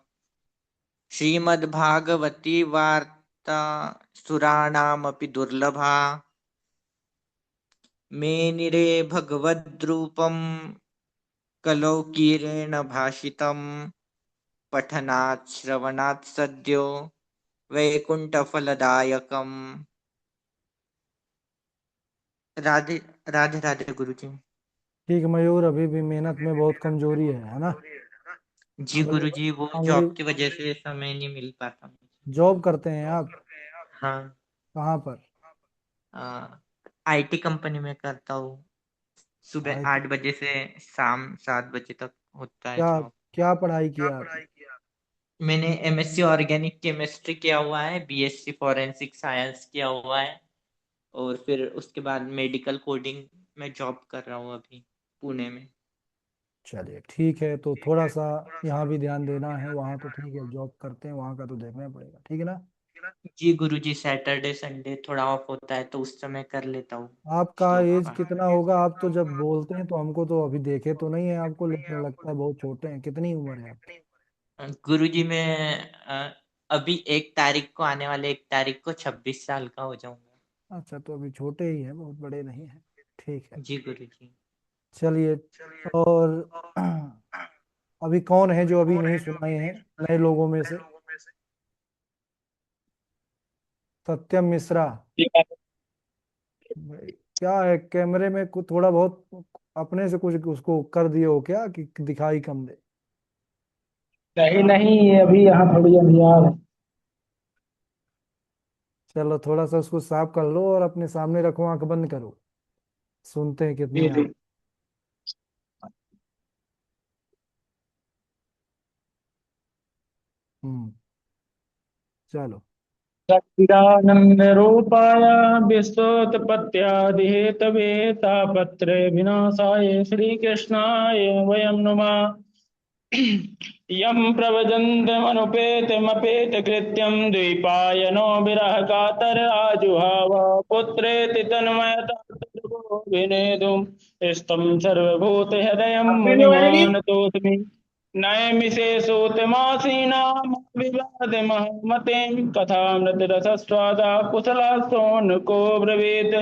श्रीमद्भागवती वार्ता सुराणामपि दुर्लभा। मेनिरे भगवद्रूपं कलौकीरेण भाषितम्। पठनात् श्रवणात् सद्यो वैकुंठफलदायकम्। राधे राधे राधे गुरु जी।
ठीक है मयूर, अभी भी मेहनत में बहुत कमजोरी है ना।
जी
अगली
गुरु जी, वो
अगली
जॉब की वजह से समय नहीं मिल पाता मुझे।
जॉब करते हैं आप?
हाँ।
कहाँ पर?
आईटी कंपनी में करता हूँ। सुबह
IT
8 बजे से शाम 7 बजे तक होता है
क्या
जॉब।
क्या पढ़ाई किया आपने?
मैंने एमएससी ऑर्गेनिक केमिस्ट्री किया हुआ है, बीएससी फॉरेंसिक साइंस किया हुआ है, और फिर उसके बाद मेडिकल कोडिंग में जॉब कर रहा हूँ अभी पुणे में।
चलिए ठीक है, तो थोड़ा सा यहाँ भी ध्यान देना है, वहाँ तो ठीक है जॉब करते हैं, वहाँ का तो देखना पड़ेगा, ठीक है ना।
जी गुरु जी, सैटरडे संडे थोड़ा ऑफ होता है तो उस समय कर लेता हूँ
आपका
श्लोक
एज
पाठ।
कितना होगा? आप तो जब बोलते हैं तो हमको तो अभी देखे तो नहीं है आपको, लेकिन लगता है बहुत छोटे हैं। कितनी उम्र है आपकी?
गुरु जी मैं अभी 1 तारीख को, आने वाले 1 तारीख को 26 साल का हो जाऊंगा।
अच्छा, तो अभी छोटे ही हैं, बहुत बड़े नहीं हैं, ठीक है।
जी गुरु जी।
चलिए, और अभी कौन है जो अभी नहीं सुनाए हैं नए लोगों में से? सत्यम मिश्रा। भाई क्या है, कैमरे में थोड़ा बहुत अपने से कुछ उसको कर दिए हो क्या कि दिखाई कम दे?
नहीं नहीं, ये अभी यहाँ थोड़ी अंधियार है।
चलो थोड़ा सा उसको साफ कर लो और अपने सामने रखो, आंख बंद करो, सुनते हैं कितने
जी
हैं
जी।
आप। हम्म। चलो।
सच्चिदानंद रूपाय विश्वोत्पत्त्यादिहेतवे तापत्रे विनाशाय श्रीकृष्णाय वयं नुमः। यं प्रव्रजन्तमनुपेतमपेतकृत्यं द्वैपायनो विरह कातर आजुहाव पुत्रेति तन्मयता विनेदुं स्तं सर्वभूतहृदयं मुनिमानतोऽस्मि नैमिषेषोतमासीनां विवादमहमतिं कथामृतरसस्वादा कुशलास्तोऽनुको ब्रवीत्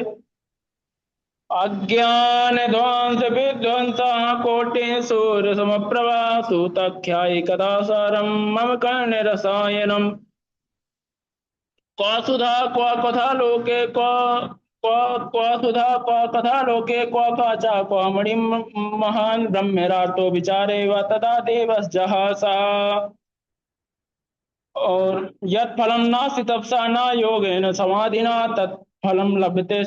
अज्ञानध्वंस विध्वंसः कोटिः सूर्यसमप्रभा सूतख्यायि कथासारं मम कर्णरसायनम् क्व सुधा क्व कथा लोके क्व सुधा क्व कथा लोके क्व काचा क्व मणिं महान् ब्रह्मरातो विचारे व तदा देवस्जहासा। और यत् फलं नास्ति तपसा न योगेन समाधिना तत्फलं लभते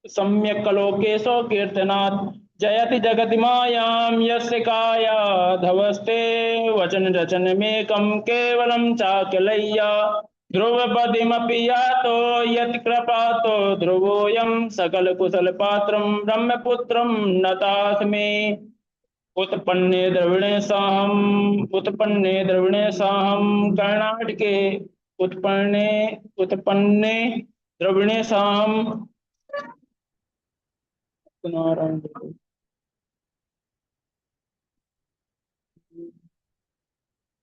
सम्यक् लोके सो कीर्तनात् जयति जगति मायां यस्य काया धवस्ते वचन रचनमेकं केवलं चाकलय्या ध्रुवपदिमपि यातो यत्कृपातो ध्रुवोऽयं सकलकुशलपात्रं ब्रह्मपुत्रं नतास्मि। उत्पन्ने द्रविणे साहं कर्णाटके उत्पन्ने द्रविणे साहं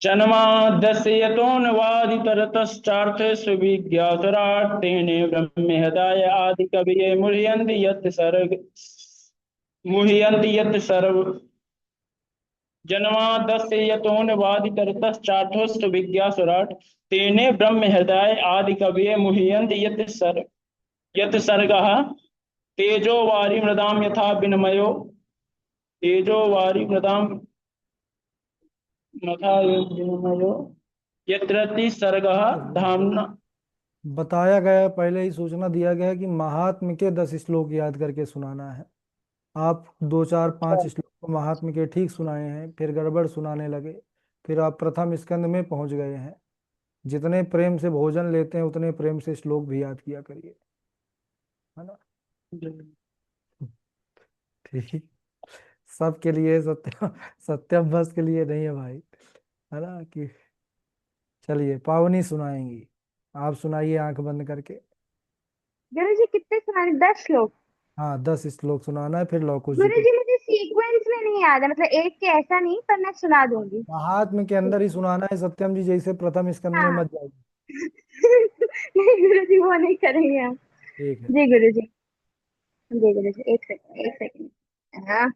जन्माद्यस्य यतोऽन्वादितरतश्चार्थे सुविज्ञातुराट् तेने ब्रह्महृदाय आदिकवये मुह्यन्ति यत् सर्व जन्माद्यस्य यतोऽन्वादितरतश्चार्थोऽस्तु विज्ञासुराट् तेने ब्रह्महृदाय आदिकवये मुह्यन्ति यत् सर्गः तेजो वारी मृदां यथा विनिमयो तेजो वारी मृदां यथा विनिमयो यत्र सर्गः धाम्ना।
बताया गया है, पहले ही सूचना दिया गया है कि महात्म के 10 श्लोक याद करके सुनाना है। आप 2 4 5 श्लोक को महात्म के ठीक सुनाए हैं, फिर गड़बड़ सुनाने लगे, फिर आप प्रथम स्कंद में पहुंच गए हैं। जितने प्रेम से भोजन लेते हैं उतने प्रेम से श्लोक भी याद किया करिए, है ना? ठीक। सबके लिए सत्यम बस के लिए नहीं है भाई, है ना? कि चलिए पावनी सुनाएंगी, आप सुनाइए आंख बंद करके।
गुरु जी कितने सुनाने? 10 श्लोक?
हाँ 10 श्लोक सुनाना है, फिर लौकुश जी
गुरु
को।
जी मुझे सीक्वेंस में नहीं याद है, मतलब एक के ऐसा नहीं, पर मैं सुना दूंगी।
महात्म के अंदर ही सुनाना है सत्यम जी, जैसे प्रथम स्कंद में
हाँ।
मत जाइए।
नहीं गुरु जी वो नहीं करेंगे हम।
ठीक है।
जी गुरु जी, जी गुरु जी, एक सेकंड। हाँ।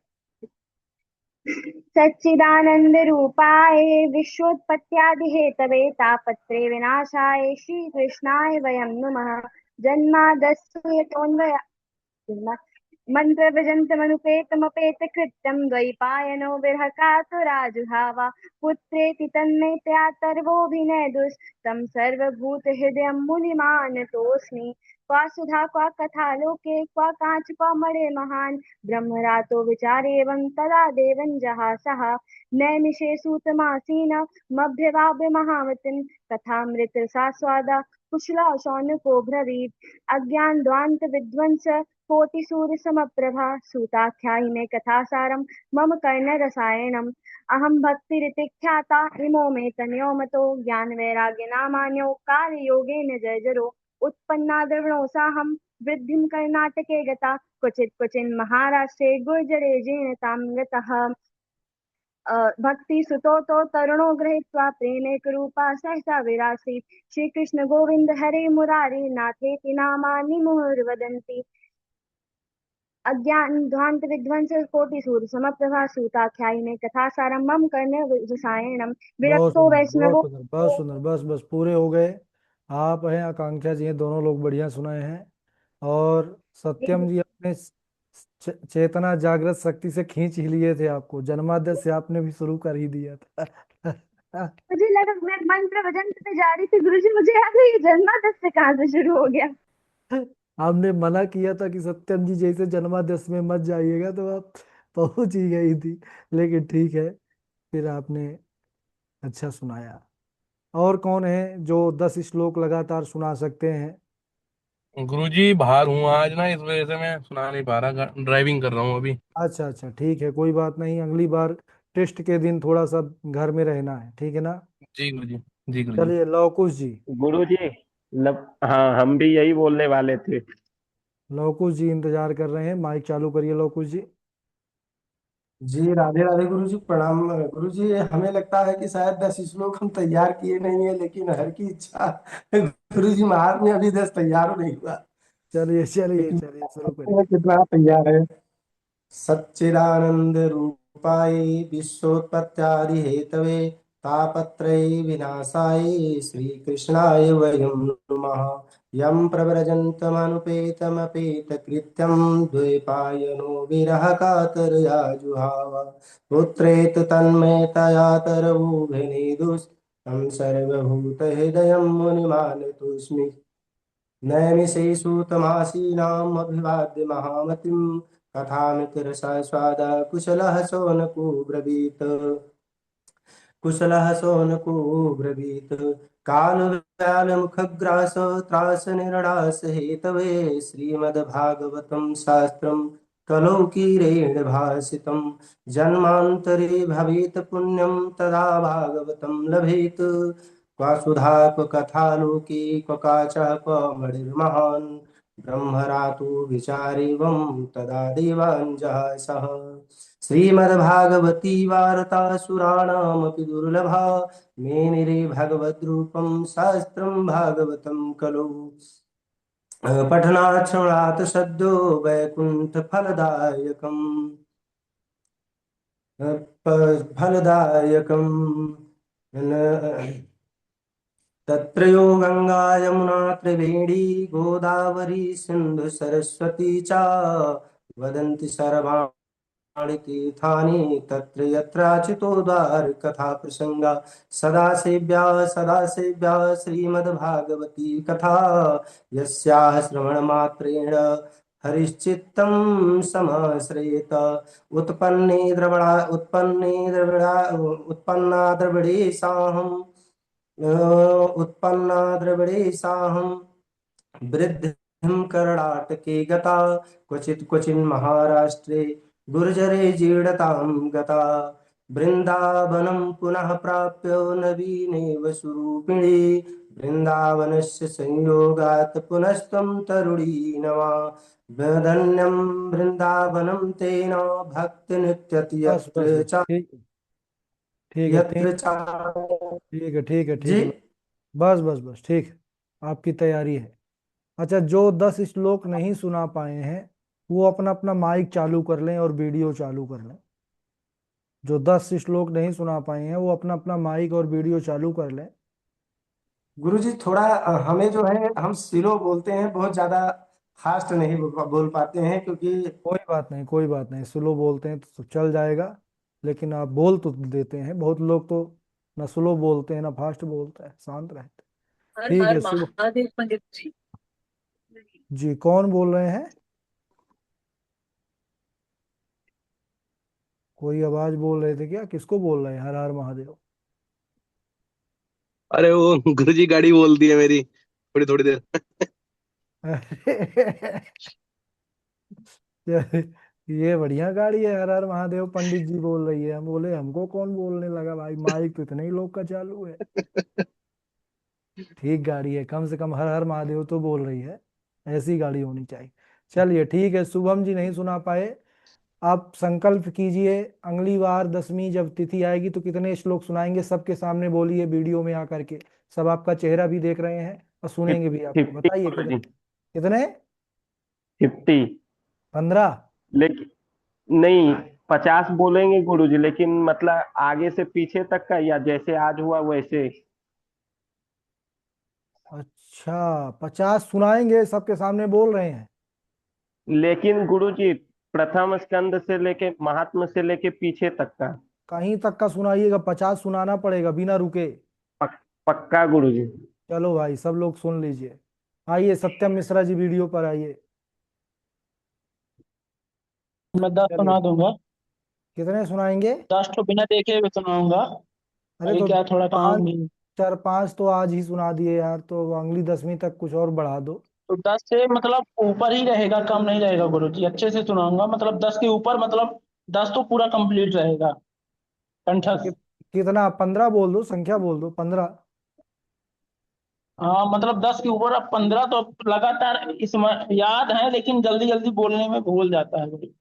सच्चिदानंद रूपाय विश्वोत्पत्त्यादिहेतवे तापत्रे विनाशाय श्रीकृष्णाय वयं नुमः। जन्मादस्य मन्त्रव्रजन्तमनुपेतमपेतकृत्यं द्वैपायनो विरहकातुराजुहाव पुत्रेति तन्मयतया तर्वोऽभिनेदुस्तं सर्वभूतहृदयं मुनिमानतोऽस्मि। क्वा सुधा क्वा कथा लोके क्वा कांच क्वा मणे महान् ब्रह्मरातो विचारेवं तदा देवं जहासः। नैमिषे सूतमासीन मभ्यवाप्य महामतिं कथामृतरसास्वादा कुशला शौनको ब्रवीत्। अज्ञान ध्वान्त विध्वंस कोटिसूर्य समप्रभा सूताख्यायि मे कथासारं मम कर्णरसायनम्। अहं भक्तिरितिख्याता इमो मे तनयो मतो ज्ञानवैराग्यनामान्यो कालयोगेन जर्जरो। उत्पन्ना द्रविणोऽसाहं वृद्धिं कर्णाटके गता क्वचिन् महाराष्ट्रे गुर्जरे जेन तां गतः। भक्ति सुतो तो तरुणो गृहीत्वा प्रेमैकरूपा सहसा विरासीत्। श्रीकृष्ण गोविंद हरे मुरारी नाथेति नामानि मुहुर्वदन्ति। अज्ञान ध्वांत विध्वंस कोटि सूर्य समप्रभा सूताख्यायि मे कथासारं मम कर्ण रसायनम्।
बहुत
विरक्तो
सुंदर, बहुत
वैष्णवो।
सुंदर, बहुत सुंदर। बस बस पूरे हो गए। आप हैं, आकांक्षा जी हैं, दोनों लोग बढ़िया सुनाए हैं। और सत्यम जी अपने चेतना जागृत शक्ति से खींच ही लिए थे आपको, जन्माद्य से आपने भी शुरू कर ही दिया था।
मुझे लगा मैं मंत्र भजन पे जा रही थी गुरुजी, मुझे याद है ये जन्मादश से कहाँ से शुरू हो गया।
हमने मना किया था कि सत्यम जी जैसे जन्माद्य में मत जाइएगा, तो आप पहुंच ही गई थी। लेकिन ठीक है, फिर आपने अच्छा सुनाया। और कौन है जो 10 श्लोक लगातार सुना सकते हैं?
गुरुजी बाहर हूँ आज ना, इस वजह से मैं सुना नहीं पा रहा, ड्राइविंग कर रहा हूँ अभी।
अच्छा अच्छा, ठीक है, कोई बात नहीं। अगली बार टेस्ट के दिन थोड़ा सा घर में रहना है, ठीक है ना?
जी गुरुजी। जी गुरुजी।
चलिए लवकुश जी।
गुरुजी, हाँ हम भी यही बोलने वाले थे।
लवकुश जी इंतजार कर रहे हैं, माइक चालू करिए लवकुश जी।
जी राधे राधे गुरु जी, प्रणाम गुरु जी। हमें लगता है कि शायद 10 श्लोक हम तैयार किए नहीं है, लेकिन हर की इच्छा गुरु जी महाराज में अभी 10 तैयार नहीं हुआ।
चलिए चलिए
लेकिन
चलिए, शुरू करिए।
कितना तैयार है। सच्चिदानंद रूपाय विश्वोत्पत्त्यादि हेतवे तापत्रय विनाशाय श्रीकृष्णाय वयं नुमः। यं प्रव्रजन्तमनुपेतमपेतकृत्यं द्वैपायनो विरह कातरया जुहाव। पुत्रेत तन्मयतया तरवोऽभिनेदुस् तं सर्वभूतहृदयं मुनिमानतोऽस्मि। नैमिषैषु तमासीनामभिवाद्य महामतिं कथामितरसस्वादा कुशलः शौनको ब्रवीत्। कालव्यालमुखग्रास त्रासनिर्णास हेतवे श्रीमद्भागवतं शास्त्रं कलौकीरेण भासितं। जन्मान्तरे भवेत् पुण्यं तदा भागवतं लभेत्। क्व सुधा क्व कथा लोके क्व काचः क्व मणिर्महान्। ब्रह्मरातु विचारेवं तदा देवाञ्जः सः। श्रीमद्भागवती वार्ता सुराणामपि दुर्लभा। मेनिरे भगवद्रूपं शास्त्रं भागवतं खलु। पठनात् श्रवणात् सद्यो वैकुण्ठफलदायकम्। फलदायकम्। तत्रयो गंगा यमुना त्रिवेणी गोदावरी सिंधु सरस्वती च वदन्ति सर्वाणि तीर्थानि तत्र यत्राचितोद्धार कथा प्रसंगा। सदा सेव्या श्रीमद्भागवती कथा। यस्याः श्रवणमात्रेण हरिश्चित्तं समाश्रयेत। उत्पन्ना द्रविडेशाहम् उत्पन्ना द्रविडेशाहं। वृद्धिं कर्णाटके गता क्वचित् क्वचिन् महाराष्ट्रे गुर्जरे जीर्णतां गता। वृन्दावनं पुनः प्राप्य नवीनेव स्वरूपिणी। वृन्दावनस्य संयोगात् पुनस्त्वं तरुणी नवा। धन्यं वृन्दावनं तेन भक्तिनित्यति
बस बस
यत्र
बस,
च
ठीक है ठीक है
यत्र
ठीक है ठीक है ठीक
जी।
है। बस बस बस, ठीक है, आपकी तैयारी है। अच्छा, जो 10 श्लोक नहीं सुना पाए हैं वो अपना अपना माइक चालू कर लें और वीडियो चालू कर लें। जो 10 श्लोक नहीं सुना पाए हैं वो अपना अपना माइक और वीडियो चालू कर लें।
गुरुजी थोड़ा हमें जो है हम स्लो बोलते हैं, बहुत ज्यादा फास्ट नहीं बोल पाते हैं, क्योंकि
कोई बात नहीं, कोई बात नहीं, स्लो बोलते हैं तो चल जाएगा। लेकिन आप बोल तो देते हैं। बहुत लोग तो ना स्लो बोलते हैं ना फास्ट बोलते हैं, शांत रहते हैं।
हर
ठीक
हर
है, शुभ।
महादेव पंडित जी।
जी, कौन बोल रहे हैं? कोई आवाज बोल रहे थे क्या? किसको बोल रहे हैं? हर हर महादेव।
अरे वो गुरुजी गाड़ी बोल दी है मेरी, थोड़ी थोड़ी देर।
ये बढ़िया गाड़ी है, हर हर महादेव पंडित जी बोल रही है। हम बोले हमको कौन बोलने लगा भाई, माइक तो इतने ही लोग का चालू है। ठीक गाड़ी है, कम से कम हर हर महादेव तो बोल रही है। ऐसी गाड़ी होनी चाहिए। चलिए ठीक है, शुभम जी नहीं सुना पाए। आप संकल्प कीजिए, अगली बार 10वीं जब तिथि आएगी तो कितने श्लोक सुनाएंगे, सबके सामने बोलिए वीडियो में आकर के। सब आपका चेहरा भी देख रहे हैं और सुनेंगे भी आपको।
50
बताइए कितने
गुरुजी।
कितने?
50।
15?
लेकिन नहीं, 50 बोलेंगे गुरुजी, लेकिन मतलब आगे से पीछे तक का, या जैसे आज हुआ वैसे।
अच्छा 50 सुनाएंगे, सबके सामने बोल रहे हैं।
लेकिन गुरुजी प्रथम स्कंद से लेके महात्म से लेके पीछे तक का।
कहीं तक का सुनाइएगा, 50 सुनाना पड़ेगा बिना रुके।
पक्का गुरुजी।
चलो भाई सब लोग सुन लीजिए। आइए सत्यम मिश्रा जी वीडियो पर आइए।
मैं 10
चलिए
सुना दूंगा।
कितने सुनाएंगे?
10 तो बिना देखे हुए सुनाऊंगा।
अरे
अभी
तो
क्या थोड़ा काम
पाँच,
भी।
4 5 तो आज ही सुना दिए यार, तो अगली 10वीं तक कुछ और बढ़ा दो।
तो 10 से मतलब ऊपर ही रहेगा, कम नहीं रहेगा गुरु जी। अच्छे से सुनाऊंगा, मतलब 10 के ऊपर, मतलब 10 तो पूरा कंप्लीट रहेगा
कि,
कंठस्थ।
कितना? 15 बोल दो, संख्या बोल दो 15।
हाँ मतलब 10 के ऊपर। अब 15 तो लगातार इसमें याद है, लेकिन जल्दी जल्दी बोलने में भूल जाता है गुरु जी।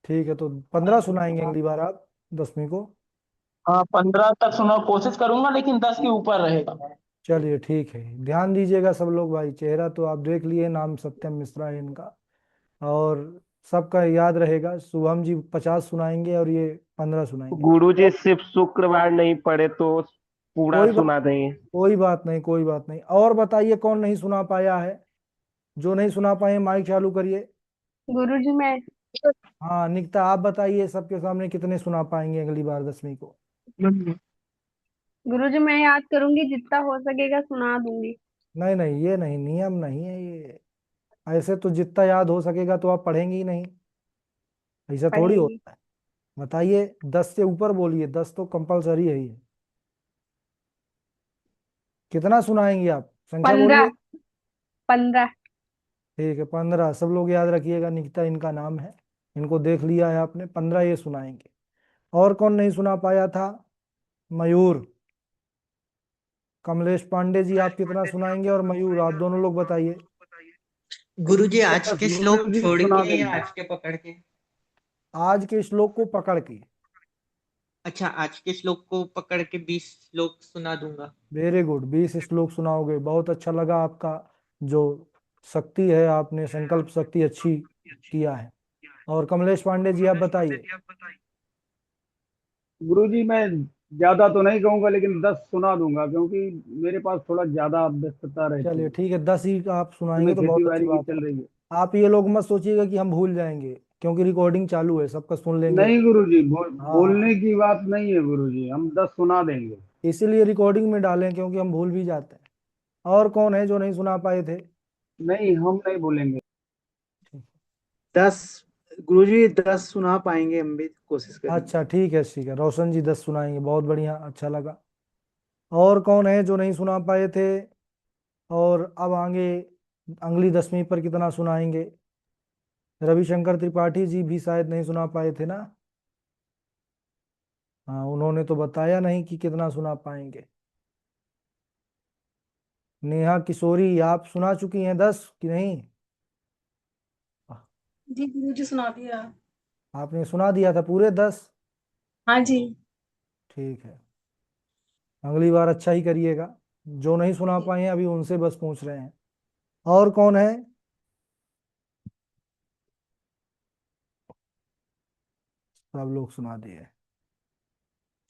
ठीक है, तो 15 सुनाएंगे अगली बार आप 10वीं को।
हाँ 15 तक सुना कोशिश करूंगा, लेकिन 10 के ऊपर रहेगा।
चलिए ठीक है, ध्यान दीजिएगा सब लोग भाई। चेहरा तो आप देख लिए, नाम सत्यम मिश्रा है इनका, और सबका याद रहेगा। शुभम जी 50 सुनाएंगे और ये 15 सुनाएंगे।
गुरुजी सिर्फ शुक्रवार नहीं पढ़े तो पूरा
कोई बात
सुना देंगे।
कोई बात नहीं, कोई बात नहीं। और बताइए कौन नहीं सुना पाया है? जो नहीं सुना पाए माइक चालू करिए।
गुरुजी मैं
हाँ निकिता आप बताइए सबके सामने कितने सुना पाएंगे अगली बार 10वीं को?
गुरुजी मैं याद करूंगी, जितना हो सकेगा सुना दूंगी।
नहीं नहीं, ये नहीं, नियम नहीं है ये। ऐसे तो जितना याद हो सकेगा तो आप पढ़ेंगे ही नहीं, ऐसा थोड़ी
पढ़ेंगी।
होता है। बताइए 10 से ऊपर बोलिए, 10 तो कंपलसरी है ही है। कितना सुनाएंगे आप? संख्या
15।
बोलिए।
15।
ठीक है 15, सब लोग याद रखिएगा, निकिता इनका नाम है। इनको देख लिया है आपने, 15 ये सुनाएंगे। और कौन नहीं सुना पाया था? मयूर। कमलेश पांडे जी आप कितना सुनाएंगे, और मयूर आप दोनों लोग बताइए।
गुरुजी आज के श्लोक
गुरुजी
छोड़
सुना
के या
देंगे।
आज के पकड़ के?
आज के श्लोक को पकड़ के।
अच्छा, आज के श्लोक को पकड़ के 20 श्लोक सुना दूंगा।
वेरी गुड, 20 श्लोक सुनाओगे, बहुत अच्छा लगा आपका जो शक्ति है, आपने संकल्प शक्ति अच्छी किया है। और कमलेश पांडे जी आप बताइए।
गुरुजी मैं ज्यादा तो नहीं कहूंगा, लेकिन 10 सुना दूंगा, क्योंकि मेरे पास थोड़ा ज्यादा व्यस्तता रहती
चलिए
है।
ठीक है, 10 ही आप सुनाएंगे
इसमें
तो
खेती
बहुत अच्छी
बाड़ी की
बात है।
चल रही है।
आप ये लोग मत सोचिएगा कि हम भूल जाएंगे, क्योंकि रिकॉर्डिंग चालू है, सबका सुन लेंगे।
नहीं गुरुजी,
हाँ
बोलने की बात नहीं है गुरुजी, हम 10 सुना देंगे।
इसीलिए रिकॉर्डिंग में डालें, क्योंकि हम भूल भी जाते हैं। और कौन है जो नहीं सुना पाए थे?
नहीं, हम नहीं बोलेंगे।
10 गुरुजी 10 सुना पाएंगे, हम भी कोशिश करेंगे।
अच्छा ठीक है, ठीक है, रोशन जी 10 सुनाएंगे, बहुत बढ़िया, अच्छा लगा। और कौन है जो नहीं सुना पाए थे? और अब आगे अगली 10वीं पर कितना सुनाएंगे? रविशंकर त्रिपाठी जी भी शायद नहीं सुना पाए थे ना। हाँ उन्होंने तो बताया नहीं कि कितना सुना पाएंगे। नेहा किशोरी आप सुना चुकी हैं 10 कि नहीं?
जी गुरुजी सुना दिया।
आपने सुना दिया था पूरे 10?
हाँ जी।
ठीक है, अगली बार अच्छा ही करिएगा। जो नहीं सुना पाए हैं अभी उनसे बस पूछ रहे हैं। और कौन है? सब लोग सुना दिए।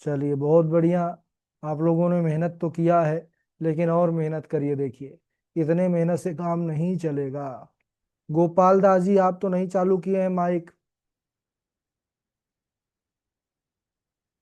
चलिए बहुत बढ़िया, आप लोगों ने मेहनत तो किया है, लेकिन और मेहनत करिए। देखिए इतने मेहनत से काम नहीं चलेगा। गोपाल दास जी आप तो नहीं चालू किए हैं माइक,